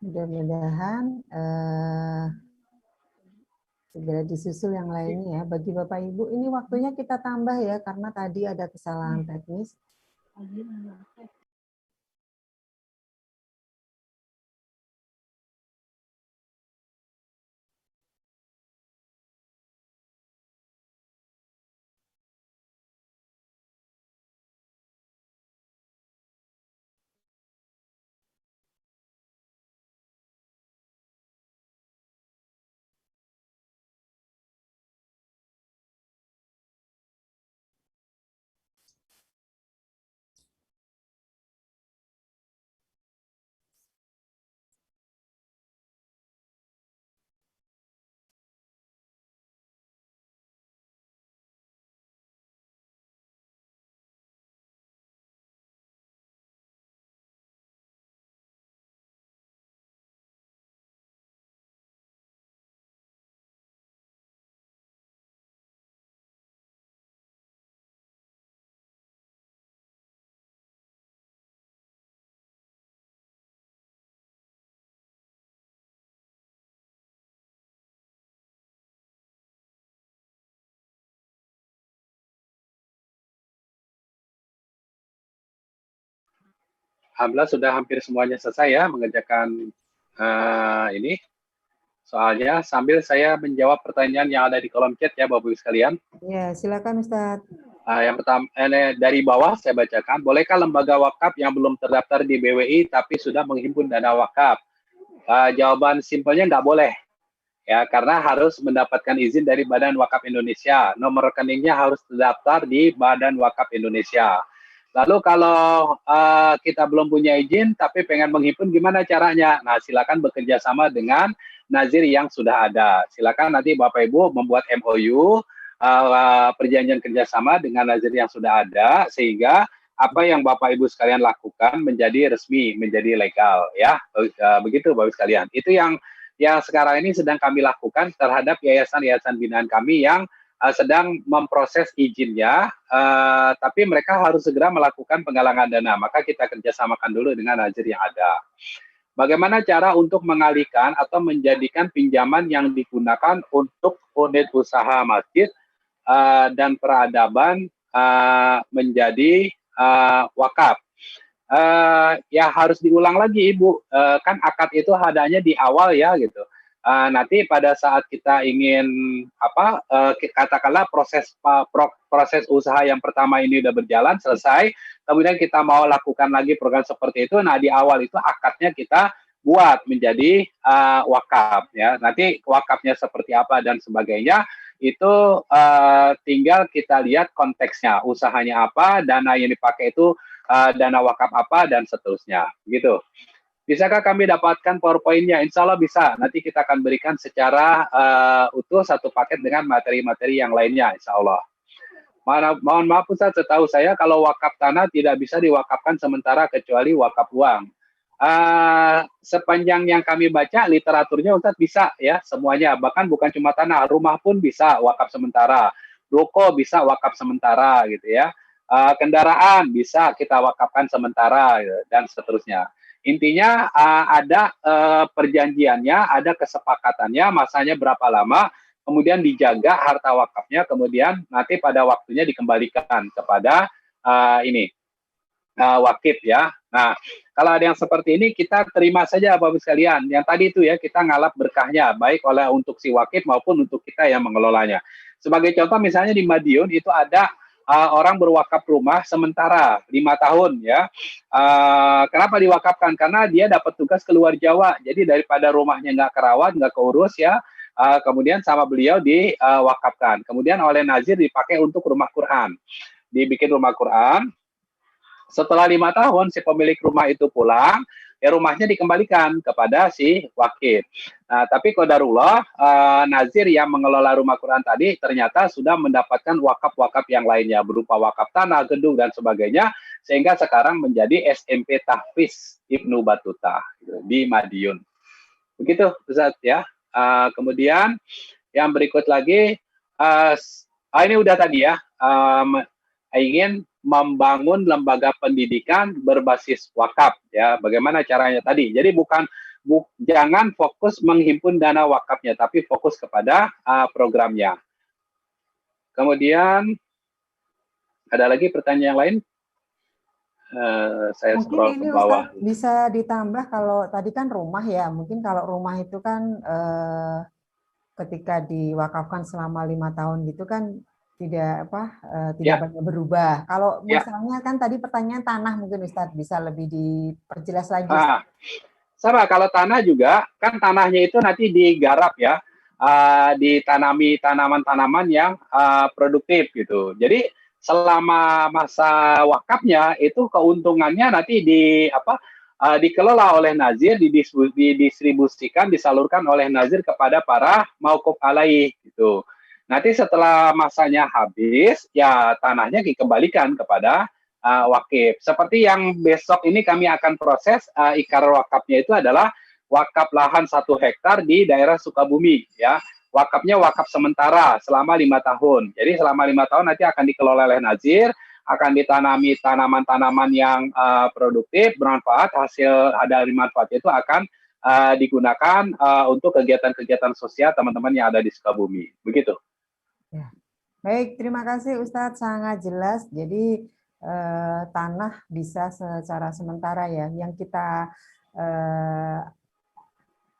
Mudah-mudahan segera disusul yang lainnya ya. Bagi Bapak Ibu ini waktunya kita tambah ya karena tadi ada kesalahan teknis. Alhamdulillah sudah hampir semuanya selesai ya mengerjakan ini soalnya sambil saya menjawab pertanyaan yang ada di kolom chat ya Bapak Ibu sekalian. Ya, silakan Ustadz. Yang pertama dari bawah saya bacakan, bolehkah lembaga wakaf yang belum terdaftar di BWI tapi sudah menghimpun dana wakaf? Jawaban simpelnya nggak boleh. Ya, karena harus mendapatkan izin dari Badan Wakaf Indonesia. Nomor rekeningnya harus terdaftar di Badan Wakaf Indonesia. Lalu kalau kita belum punya izin tapi pengen menghimpun, gimana caranya? Nah, silakan bekerja sama dengan nazir yang sudah ada. Silakan nanti Bapak Ibu membuat MOU, perjanjian kerjasama dengan nazir yang sudah ada, sehingga apa yang Bapak Ibu sekalian lakukan menjadi resmi, menjadi legal. Ya, begitu Bapak Ibu sekalian. Itu yang sekarang ini sedang kami lakukan terhadap yayasan-yayasan binaan kami yang sedang memproses izinnya, tapi mereka harus segera melakukan penggalangan dana. Maka kita kerjasamakan dulu dengan nazir yang ada. Bagaimana cara untuk mengalihkan atau menjadikan pinjaman yang digunakan untuk unit usaha masjid dan peradaban menjadi wakaf? Ya harus diulang lagi Ibu, kan akad itu adanya di awal ya gitu. Nanti pada saat kita ingin katakanlah proses usaha yang pertama ini udah berjalan selesai, kemudian kita mau lakukan lagi program seperti itu, nah di awal itu akadnya kita buat menjadi wakaf ya. Nanti wakafnya seperti apa dan sebagainya itu tinggal kita lihat konteksnya, usahanya apa, dana yang dipakai itu dana wakaf apa, dan seterusnya. Begitu. Bisakah kami dapatkan PowerPoint-nya? Insya Allah bisa. Nanti kita akan berikan secara utuh satu paket dengan materi-materi yang lainnya, insya Allah. Mohon maaf Ustaz, setahu saya kalau wakaf tanah tidak bisa diwakafkan sementara kecuali wakaf uang. Sepanjang yang kami baca literaturnya Ustaz bisa ya semuanya. Bahkan bukan cuma tanah, rumah pun bisa wakaf sementara. Ruko bisa wakaf sementara gitu ya. Kendaraan bisa kita wakafkan sementara dan seterusnya. Intinya ada perjanjiannya, ada kesepakatannya, masanya berapa lama, kemudian dijaga harta wakafnya, kemudian nanti pada waktunya dikembalikan kepada wakif ya. Nah, kalau ada yang seperti ini kita terima saja Bapak Ibu sekalian. Yang tadi itu ya kita ngalap berkahnya, baik oleh untuk si wakif maupun untuk kita yang mengelolanya. Sebagai contoh misalnya di Madiun itu ada orang berwakaf rumah sementara 5 tahun ya. Kenapa diwakafkan? Karena dia dapat tugas keluar Jawa. Jadi daripada rumahnya nggak kerawat, nggak keurus ya, kemudian sama beliau diwakafkan. Kemudian oleh nazir dipakai untuk rumah Quran. Dibikin rumah Quran. Setelah 5 tahun si pemilik rumah itu pulang, ya rumahnya dikembalikan kepada si wakif. Nah, tapi qadarullah nazir yang mengelola rumah Quran tadi ternyata sudah mendapatkan wakaf-wakaf yang lainnya berupa wakaf tanah, gedung dan sebagainya, sehingga sekarang menjadi SMP Tahfiz Ibnu Battuta di Madiun. Begitu Ustaz ya. Kemudian yang berikut lagi ini udah tadi ya, ingin membangun lembaga pendidikan berbasis wakaf ya. Bagaimana caranya tadi? Jadi jangan fokus menghimpun dana wakafnya, tapi fokus kepada programnya. Kemudian ada lagi pertanyaan yang lain? Saya mungkin scroll ini ke bawah. Ustaz, bisa ditambah kalau tadi kan rumah ya, mungkin kalau rumah itu kan ketika diwakafkan selama 5 tahun gitu kan tidak banyak berubah. Kalau misalnya kan tadi pertanyaan tanah mungkin Ustadz bisa lebih diperjelas lagi. Sama kalau tanah juga kan tanahnya itu nanti digarap ya, ditanami tanaman-tanaman yang produktif gitu. Jadi selama masa wakafnya itu keuntungannya nanti dikelola oleh nazir, didistribusikan, disalurkan oleh nazir kepada para mauquf alaih gitu. Nanti setelah masanya habis, ya tanahnya dikembalikan kepada wakif. Seperti yang besok ini kami akan proses ikrar wakafnya itu adalah wakaf lahan 1 hektar di daerah Sukabumi. Ya, wakafnya wakaf sementara selama 5 tahun. Jadi selama 5 tahun nanti akan dikelola oleh nazir, akan ditanami tanaman-tanaman yang produktif, bermanfaat, hasil dari manfaat itu akan digunakan untuk kegiatan-kegiatan sosial teman-teman yang ada di Sukabumi. Begitu. Ya. Baik, terima kasih Ustadz, sangat jelas. Jadi tanah bisa secara sementara ya, yang kita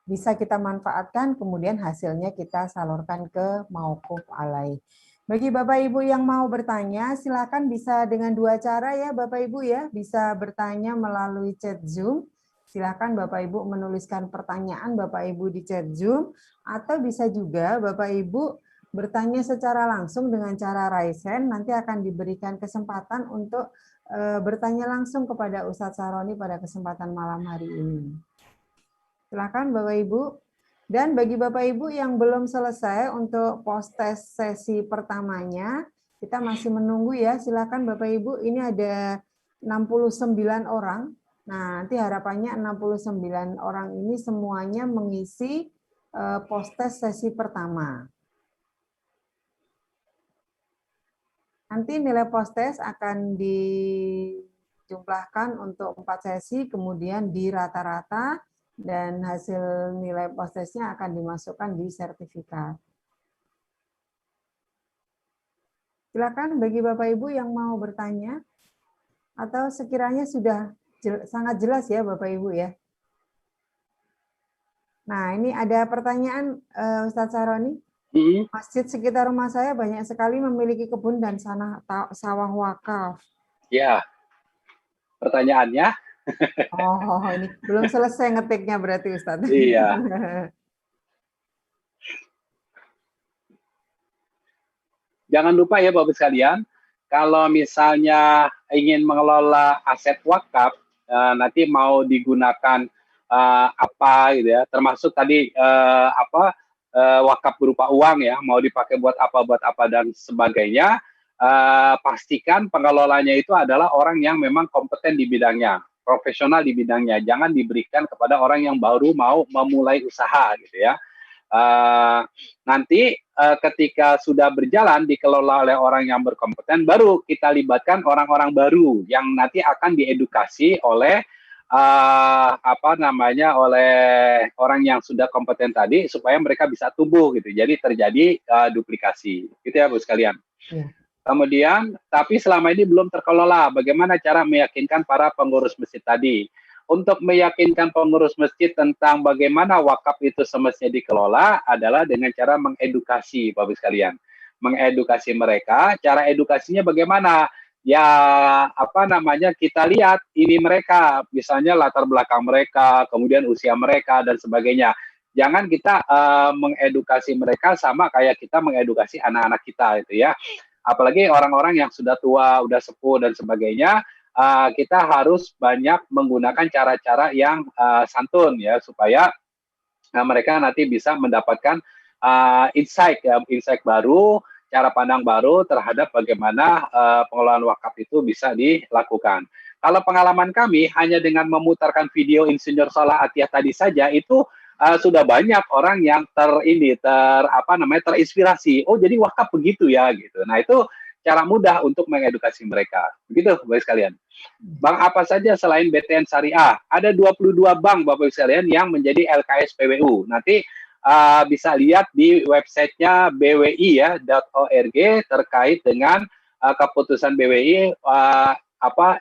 bisa kita manfaatkan, kemudian hasilnya kita salurkan ke mauquf alaih. Bagi Bapak Ibu yang mau bertanya, silakan bisa dengan dua cara ya Bapak Ibu ya, bisa bertanya melalui chat Zoom. Silakan Bapak Ibu menuliskan pertanyaan Bapak Ibu di chat Zoom, atau bisa juga Bapak Ibu bertanya secara langsung dengan cara raise hand, nanti akan diberikan kesempatan untuk bertanya langsung kepada Ustadz Saroni pada kesempatan malam hari ini. Silakan Bapak Ibu. Dan bagi Bapak Ibu yang belum selesai untuk post-test sesi pertamanya, kita masih menunggu ya. Silakan Bapak Ibu, ini ada 69 orang. Nah, nanti harapannya 69 orang ini semuanya mengisi post-test sesi pertama. Nanti nilai post-test akan dijumlahkan untuk 4 sesi, kemudian di rata-rata, dan hasil nilai post-testnya akan dimasukkan di sertifikat. Silakan bagi Bapak Ibu yang mau bertanya, atau sekiranya sudah sangat jelas ya Bapak Ibu ya. Nah, ini ada pertanyaan Ustadz Saroni. Masjid sekitar rumah saya banyak sekali memiliki kebun dan sawah wakaf. Ya, pertanyaannya. Oh, ini belum selesai ngetiknya berarti Ustadz. Iya. Jangan lupa ya Bapak sekalian, kalau misalnya ingin mengelola aset wakaf, nanti mau digunakan apa gitu ya, termasuk tadi wakaf berupa uang ya, mau dipakai buat apa dan sebagainya, pastikan pengelolanya itu adalah orang yang memang kompeten di bidangnya, profesional di bidangnya, jangan diberikan kepada orang yang baru mau memulai usaha gitu ya. Nanti ketika sudah berjalan dikelola oleh orang yang berkompeten, baru kita libatkan orang-orang baru yang nanti akan diedukasi oleh oleh orang yang sudah kompeten tadi supaya mereka bisa tumbuh gitu. Jadi terjadi duplikasi. Gitu ya Bu sekalian. Ya. Kemudian, tapi selama ini belum terkelola. Bagaimana cara meyakinkan para pengurus masjid tadi? Untuk meyakinkan pengurus masjid tentang bagaimana wakaf itu semestinya dikelola adalah dengan cara mengedukasi, Bapak sekalian. Mengedukasi mereka, cara edukasinya bagaimana? Ya, kita lihat ini mereka, misalnya latar belakang mereka, kemudian usia mereka, dan sebagainya. Jangan kita mengedukasi mereka sama kayak kita mengedukasi anak-anak kita, gitu ya. Apalagi orang-orang yang sudah tua, udah sepuh, dan sebagainya, kita harus banyak menggunakan cara-cara yang santun ya supaya mereka nanti bisa mendapatkan insight baru, cara pandang baru terhadap bagaimana pengelolaan wakaf itu bisa dilakukan. Kalau pengalaman kami hanya dengan memutarkan video Salah Atiyah tadi saja itu sudah banyak orang yang terinspirasi. Oh, jadi wakaf begitu ya gitu. Nah, itu cara mudah untuk mengedukasi mereka. Begitu, Bapak sekalian. Bank apa saja selain BTN Syariah? Ada 22 bank, Bapak sekalian, yang menjadi LKS PWU. Nanti bisa lihat di websitenya BWI ya, .org terkait dengan keputusan BWI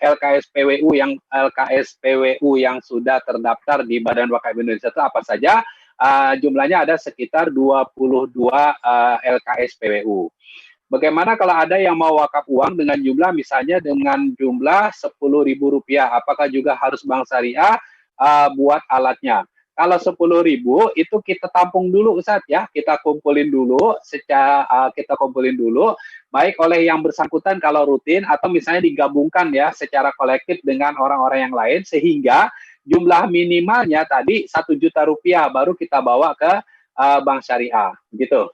LKS PWU yang sudah terdaftar di Badan Wakaf Indonesia itu apa saja? Jumlahnya ada sekitar 22 LKS PWU. Bagaimana kalau ada yang mau wakaf uang dengan jumlah misalnya dengan jumlah Rp10.000? Apakah juga harus bank syariah buat alatnya? Kalau 10.000 itu kita tampung dulu Ustadz ya, kita kumpulin dulu baik oleh yang bersangkutan kalau rutin atau misalnya digabungkan ya secara kolektif dengan orang-orang yang lain sehingga jumlah minimalnya tadi Rp1 juta baru kita bawa ke bank syariah gitu.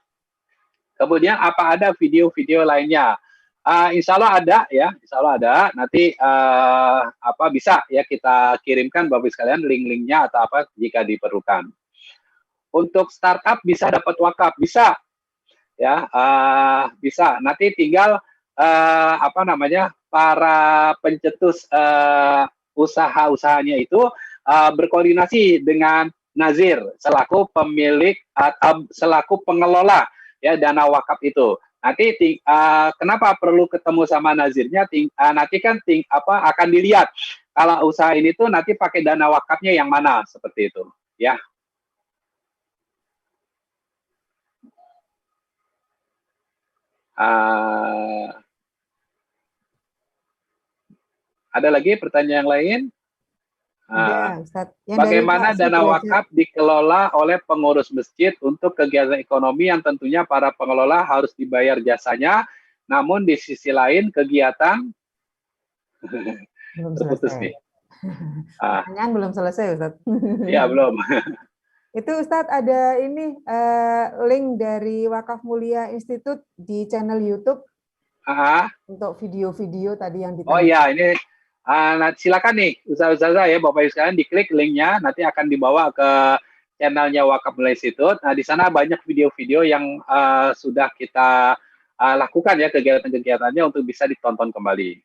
Kemudian apa ada video-video lainnya? Insya Allah ada ya, Insya Allah ada. Nanti bisa ya kita kirimkan Bapak sekalian link-linknya atau apa jika diperlukan. Untuk startup bisa dapat wakaf, bisa ya, bisa. Nanti tinggal para pencetus usaha-usahanya itu berkoordinasi dengan Nazir selaku pemilik atau selaku pengelola ya dana wakaf itu. Nanti kenapa perlu ketemu sama nazirnya? Nanti kan akan dilihat kalau usaha ini tuh nanti pakai dana wakafnya yang mana, seperti itu, ya. Ada lagi pertanyaan yang lain? Ada, Ustaz. Yang Bagaimana dari Pak dana Sudrajat. wakaf dikelola oleh pengurus masjid untuk kegiatan ekonomi yang tentunya para pengelola harus dibayar jasanya, namun di sisi lain kegiatan Belum terputus selesai. nih. Pertanyaan belum selesai, Ustaz. Ya, belum. Itu Ustadz ada ini link dari Wakaf Mulia Institute di channel YouTube untuk video-video tadi yang Oh ditanya. iya, ini silakan nih Ustazah ya, Bapak Ibu sekalian, diklik linknya, nanti akan dibawa ke channelnya Wakaf Mulia Institute. Nah, di sana banyak video-video yang sudah kita lakukan ya, kegiatan-kegiatannya untuk bisa ditonton kembali.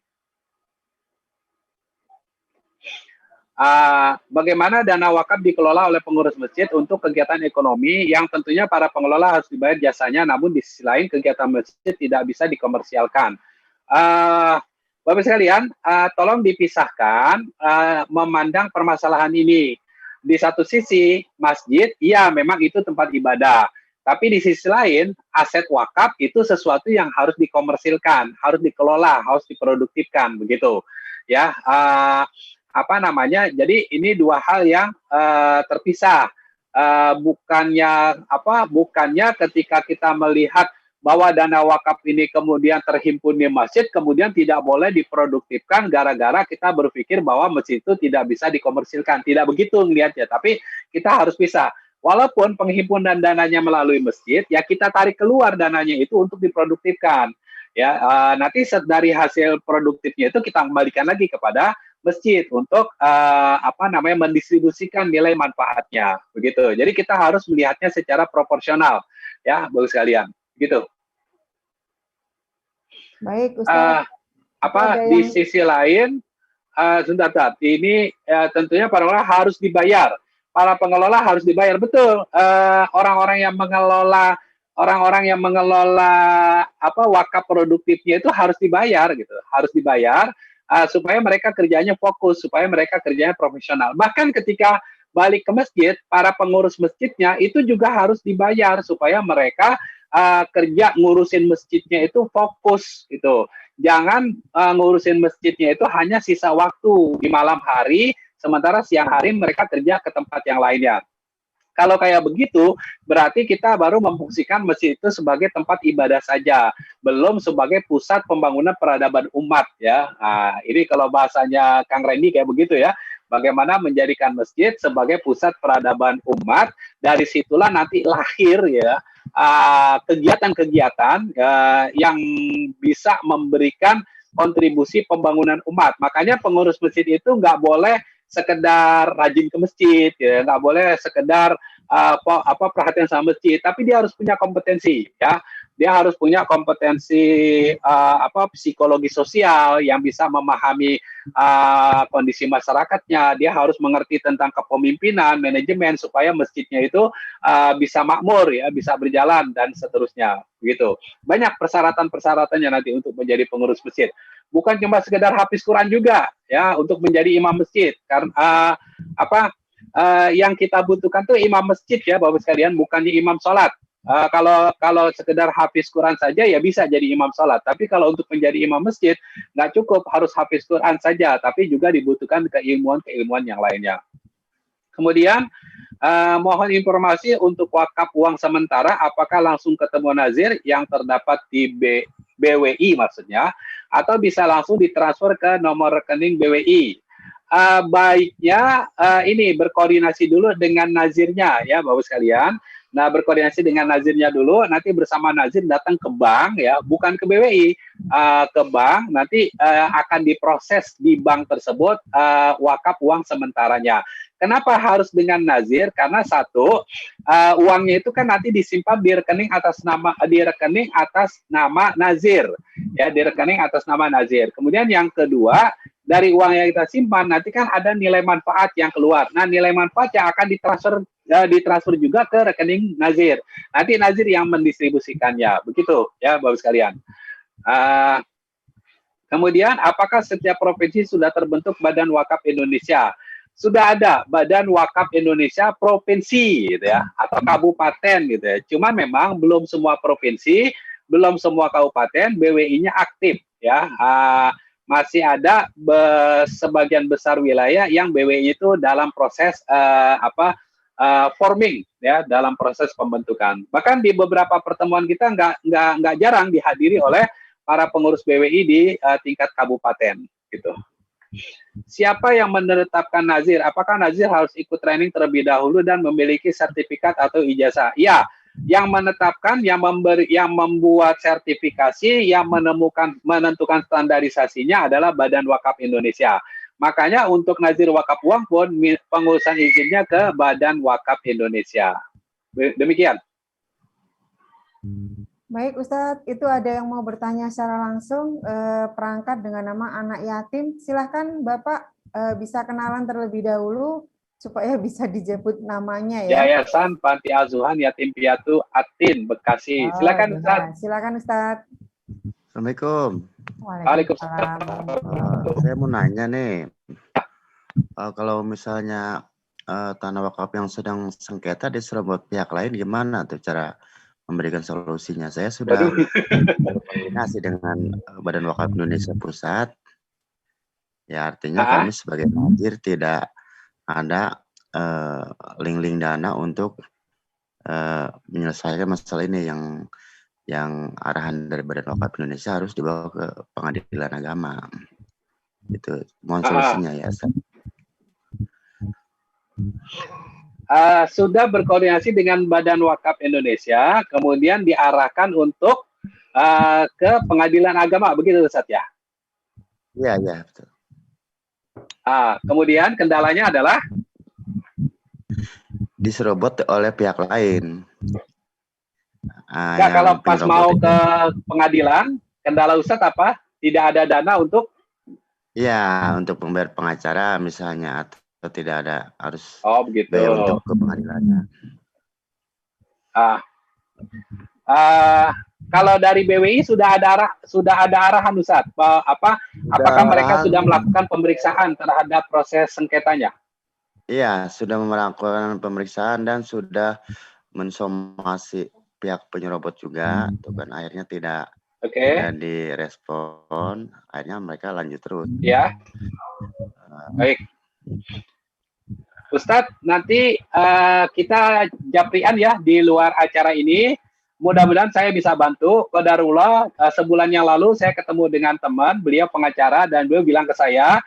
Bagaimana dana wakaf dikelola oleh pengurus masjid untuk kegiatan ekonomi yang tentunya para pengelola harus dibayar jasanya, namun di sisi lain kegiatan masjid tidak bisa dikomersialkan. Bapak sekalian, tolong dipisahkan memandang permasalahan ini. Di satu sisi masjid, iya memang itu tempat ibadah, tapi di sisi lain aset wakaf itu sesuatu yang harus dikomersilkan, harus dikelola, harus diproduktifkan, begitu ya. Jadi ini dua hal yang terpisah. Bukannya ketika kita melihat bahwa dana wakaf ini kemudian terhimpun di masjid, kemudian tidak boleh diproduktifkan gara-gara kita berpikir bahwa masjid itu tidak bisa dikomersilkan. Tidak begitu melihatnya, tapi kita harus bisa. Walaupun penghimpunan dananya melalui masjid, ya kita tarik keluar dananya itu untuk diproduktifkan. Ya, nanti dari hasil produktifnya itu kita kembalikan lagi kepada masjid untuk mendistribusikan nilai manfaatnya, begitu. Jadi kita harus melihatnya secara proporsional, ya, Bapak sekalian, gitu. Baik, Ustaz. Di sisi lain, sebentar, ini tentunya para pengelola harus dibayar. Para pengelola harus dibayar, betul. Orang-orang yang mengelola wakaf produktifnya itu harus dibayar, gitu, harus dibayar. Supaya mereka kerjanya fokus, supaya mereka kerjanya profesional. Bahkan ketika balik ke masjid, para pengurus masjidnya itu juga harus dibayar supaya mereka kerja ngurusin masjidnya itu fokus gitu. Jangan ngurusin masjidnya itu hanya sisa waktu di malam hari, sementara siang hari mereka kerja ke tempat yang lainnya. Kalau kayak begitu, berarti kita baru memfungsikan masjid itu sebagai tempat ibadah saja, belum sebagai pusat pembangunan peradaban umat ya. Nah, ini kalau bahasanya Kang Randy kayak begitu ya. Bagaimana menjadikan masjid sebagai pusat peradaban umat, dari situlah nanti lahir ya kegiatan-kegiatan yang bisa memberikan kontribusi pembangunan umat. Makanya pengurus masjid itu nggak boleh sekedar rajin ke masjid, ya, nggak boleh sekedar perhatian sama masjid, tapi dia harus punya kompetensi, ya, dia harus punya kompetensi psikologi sosial yang bisa memahami kondisi masyarakatnya, dia harus mengerti tentang kepemimpinan, manajemen supaya masjidnya itu bisa makmur, ya, bisa berjalan dan seterusnya, begitu. Banyak persyaratan-persyaratannya nanti untuk menjadi pengurus masjid. Bukan cuma sekedar hafiz Quran juga, ya, untuk menjadi imam masjid. Karena yang kita butuhkan tuh imam masjid ya, Bapak sekalian, bukannya imam sholat. Kalau sekedar hafiz Quran saja ya bisa jadi imam sholat. Tapi kalau untuk menjadi imam masjid nggak cukup harus hafiz Quran saja, tapi juga dibutuhkan keilmuan yang lainnya. Kemudian mohon informasi untuk wakaf uang sementara, apakah langsung ketemu nazir yang terdapat di BWI maksudnya, atau bisa langsung ditransfer ke nomor rekening BWI. Baiknya ini berkoordinasi dulu dengan nazirnya ya Bapak sekalian. Nah, berkoordinasi dengan nazirnya dulu, nanti bersama nazir datang ke bank ya, bukan ke BWI, ke bank, nanti akan diproses di bank tersebut wakaf uang sementaranya. Kenapa harus dengan nazir? Karena satu, uangnya itu kan nanti disimpan di rekening atas nama nazir, ya, di rekening atas nama nazir. Kemudian yang kedua, dari uang yang kita simpan nanti kan ada nilai manfaat yang keluar. Nah, nilai manfaat yang akan ditransfer ditransfer juga ke rekening nazir. Nanti nazir yang mendistribusikannya, begitu ya Bapak sekalian. Kemudian, apakah setiap provinsi sudah terbentuk Badan Wakaf Indonesia? Sudah ada Badan Wakaf Indonesia provinsi, gitu ya, atau kabupaten, gitu ya. Cuman memang belum semua provinsi, belum semua kabupaten BWI-nya aktif, ya. Masih ada sebagian besar wilayah yang BWI itu dalam proses forming, ya, dalam proses pembentukan. Bahkan di beberapa pertemuan kita nggak jarang dihadiri oleh para pengurus BWI di tingkat kabupaten, gitu. Siapa yang menetapkan nazir? Apakah nazir harus ikut training terlebih dahulu dan memiliki sertifikat atau ijazah? Ya, yang menetapkan, yang membuat sertifikasi, yang menentukan standarisasinya adalah Badan Wakaf Indonesia. Makanya untuk nazir wakaf uang pun pengurusan izinnya ke Badan Wakaf Indonesia. Demikian. Baik Ustadz, itu ada yang mau bertanya secara langsung, perangkat dengan nama anak yatim. Silahkan Bapak bisa kenalan terlebih dahulu supaya bisa dijemput namanya ya. Yayasan Panti Asuhan Yatim Piatu Atin, Bekasi. Silakan Ustadz. Silakan Ustadz. Assalamualaikum. Waalaikumsalam. Saya mau nanya nih, kalau misalnya tanah wakaf yang sedang sengketa diserobot pihak lain, gimana tuh cara memberikan solusinya? Saya sudah berkoordinasi dengan Badan Wakaf Indonesia Pusat. Ya artinya kami sebagai nazir tidak ada link-link dana untuk menyelesaikan masalah ini, yang arahan dari Badan Wakaf Indonesia harus dibawa ke pengadilan agama. Itu mohon solusinya ya. Sudah berkoordinasi dengan Badan Wakaf Indonesia, kemudian diarahkan untuk ke pengadilan agama, begitu Ustaz ya? Iya, betul. Kemudian kendalanya adalah diserobot oleh pihak lain. Ya, kalau pas mau ke pengadilan, kendala Ustadz apa? Tidak ada dana untuk? Ya, untuk membayar pengacara misalnya, atau tidak ada, harus begitu. bayar untuk ke pengadilannya. Kalau dari BWI sudah ada arahan Ustadz, apakah mereka sudah melakukan pemeriksaan terhadap proses sengketanya? Iya, sudah melakukan pemeriksaan dan sudah mensomasi pihak penyerobot juga, itu kan akhirnya tidak direspon, akhirnya mereka lanjut terus. Ya, baik. Ustadz, nanti kita japrian ya di luar acara ini. Mudah-mudahan saya bisa bantu. Qadarullah, sebulan yang lalu saya ketemu dengan teman, beliau pengacara, dan beliau bilang ke saya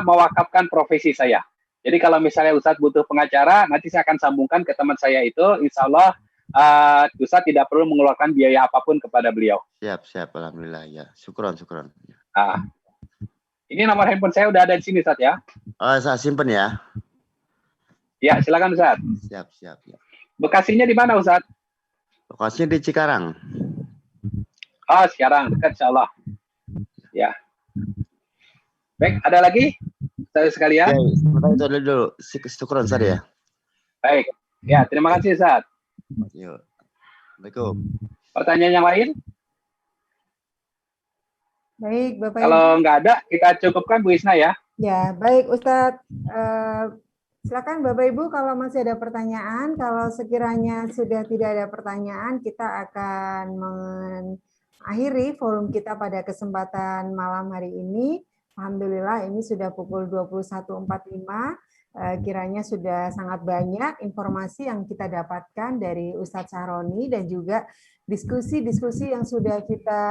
mewakafkan profesi saya. Jadi kalau misalnya Ustadz butuh pengacara, nanti saya akan sambungkan ke teman saya itu. Insya Allah Ustadz tidak perlu mengeluarkan biaya apapun kepada beliau. Siap, alhamdulillah ya. Syukron. Ini nomor handphone saya udah ada di sini Ustadz ya. Saya simpen ya. Ya, silakan Ustadz. Siap. Bekasinya di mana Ustadz? Lokasinya di Cikarang. Sekarang dekat insya Allah. Ya. Baik, ada lagi? Saya sekalian. Ya, itu dulu. Syukron Ustadz ya. Baik. Ya, terima kasih Ustadz. Assalamualaikum. Pertanyaan yang lain? Baik, Bapak Kalau nggak ada, kita cukupkan Bu Isna ya. Ya, baik Ustadz. Silakan Bapak Ibu kalau masih ada pertanyaan. Kalau sekiranya sudah tidak ada pertanyaan, kita akan mengakhiri forum kita pada kesempatan malam hari ini. Alhamdulillah ini sudah pukul 21.45. Kiranya sudah sangat banyak informasi yang kita dapatkan dari Ustadz Sahroni dan juga diskusi-diskusi yang sudah kita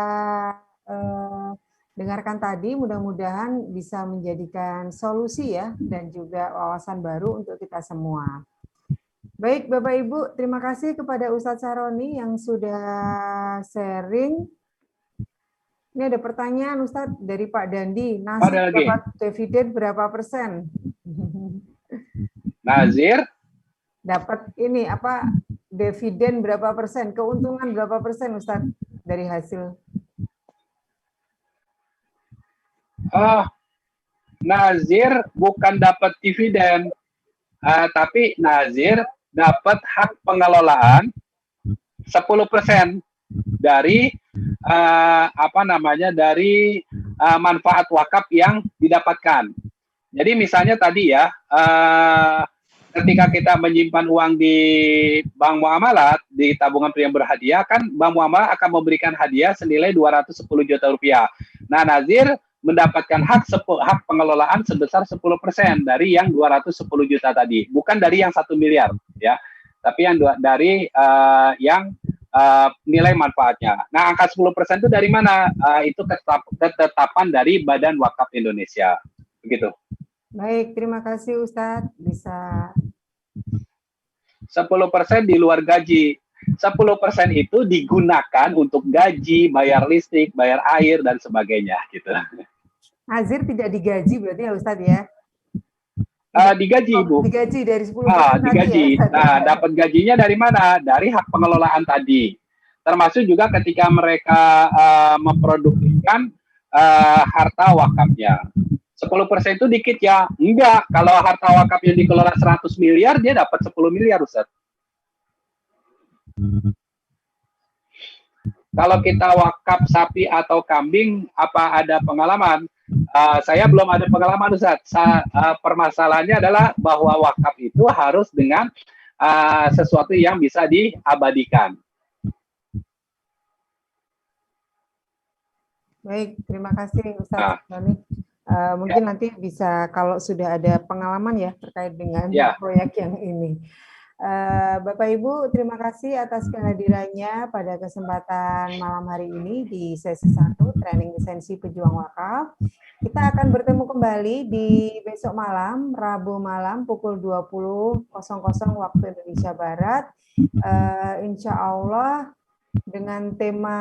dengarkan tadi, mudah-mudahan bisa menjadikan solusi ya dan juga wawasan baru untuk kita semua. Baik Bapak Ibu, terima kasih kepada Ustadz Sahroni yang sudah sharing. Ini ada pertanyaan Ustadz dari Pak Dandi. Nazir dapat dividen berapa persen? Nazir dapat ini apa? Dividen berapa persen? Keuntungan berapa persen Ustadz dari hasil? Nazir bukan dapat dividen, tapi Nazir dapat hak pengelolaan 10% dari dari manfaat wakaf yang didapatkan. Jadi misalnya tadi ya, ketika kita menyimpan uang di bank muamalat, di tabungan pilihan berhadiah, kan bank muamalat akan memberikan hadiah senilai 210 juta rupiah. Nah, Nazir mendapatkan hak pengelolaan sebesar 10% dari yang 210 juta tadi, bukan dari yang 1 miliar ya, tapi yang dari yang nilai manfaatnya. Nah, angka 10% itu dari mana? Itu ketetapan dari Badan Wakaf Indonesia. Begitu. Baik, terima kasih Ustadz. Bisa 10% di luar gaji. 10% itu digunakan untuk gaji, bayar listrik, bayar air, dan sebagainya. Gitu. Nazir tidak digaji berarti ya Ustadz ya? Digaji, Bu. Digaji dari 10% digaji. tadi ya? Nah, dapat gajinya dari mana? Dari hak pengelolaan tadi. Termasuk juga ketika mereka memproduksikan harta wakafnya. 10% itu dikit ya? Enggak. Kalau harta wakaf yang dikelola 100 miliar, dia dapat 10 miliar, Ustaz. Kalau kita wakaf sapi atau kambing, apa ada pengalaman? Saya belum ada pengalaman, Ustaz. Permasalahannya adalah bahwa wakaf itu harus dengan sesuatu yang bisa diabadikan. Baik, terima kasih Ustaz Sani. Mungkin nanti bisa kalau sudah ada pengalaman ya terkait dengan proyek yang ini. Bapak Ibu, terima kasih atas kehadirannya pada kesempatan malam hari ini di sesi 1 training lisensi pejuang wakaf. Kita akan bertemu kembali di besok malam, Rabu malam pukul 20.00 waktu Indonesia Barat. Insya Allah dengan tema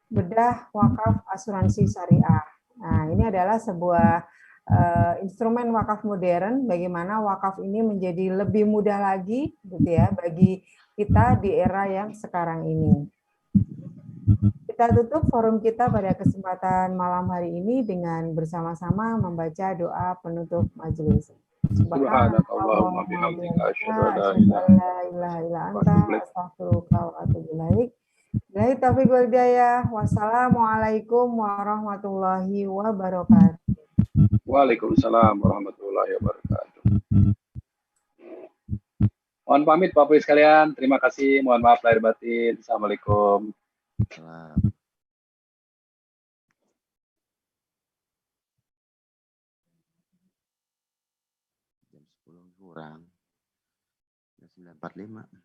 bedah wakaf asuransi syariah. Nah, ini adalah sebuah instrumen wakaf modern, bagaimana wakaf ini menjadi lebih mudah lagi gitu ya bagi kita di era yang sekarang ini. Kita tutup forum kita pada kesempatan malam hari ini dengan bersama-sama membaca doa penutup majelis. Subhanallahumma bihamdika asyhadu an la ilaha illa anta astaghfiruka wa atubu ilaik. Baik, taufiq wal hidayah. Wassalamualaikum warahmatullahi wabarakatuh. Waalaikumsalam warahmatullahi wabarakatuh. Mohon pamit Bapak Ibu sekalian. Terima kasih. Mohon maaf lahir batin. Assalamualaikum. Jam 10 kurang. Jam 9.45.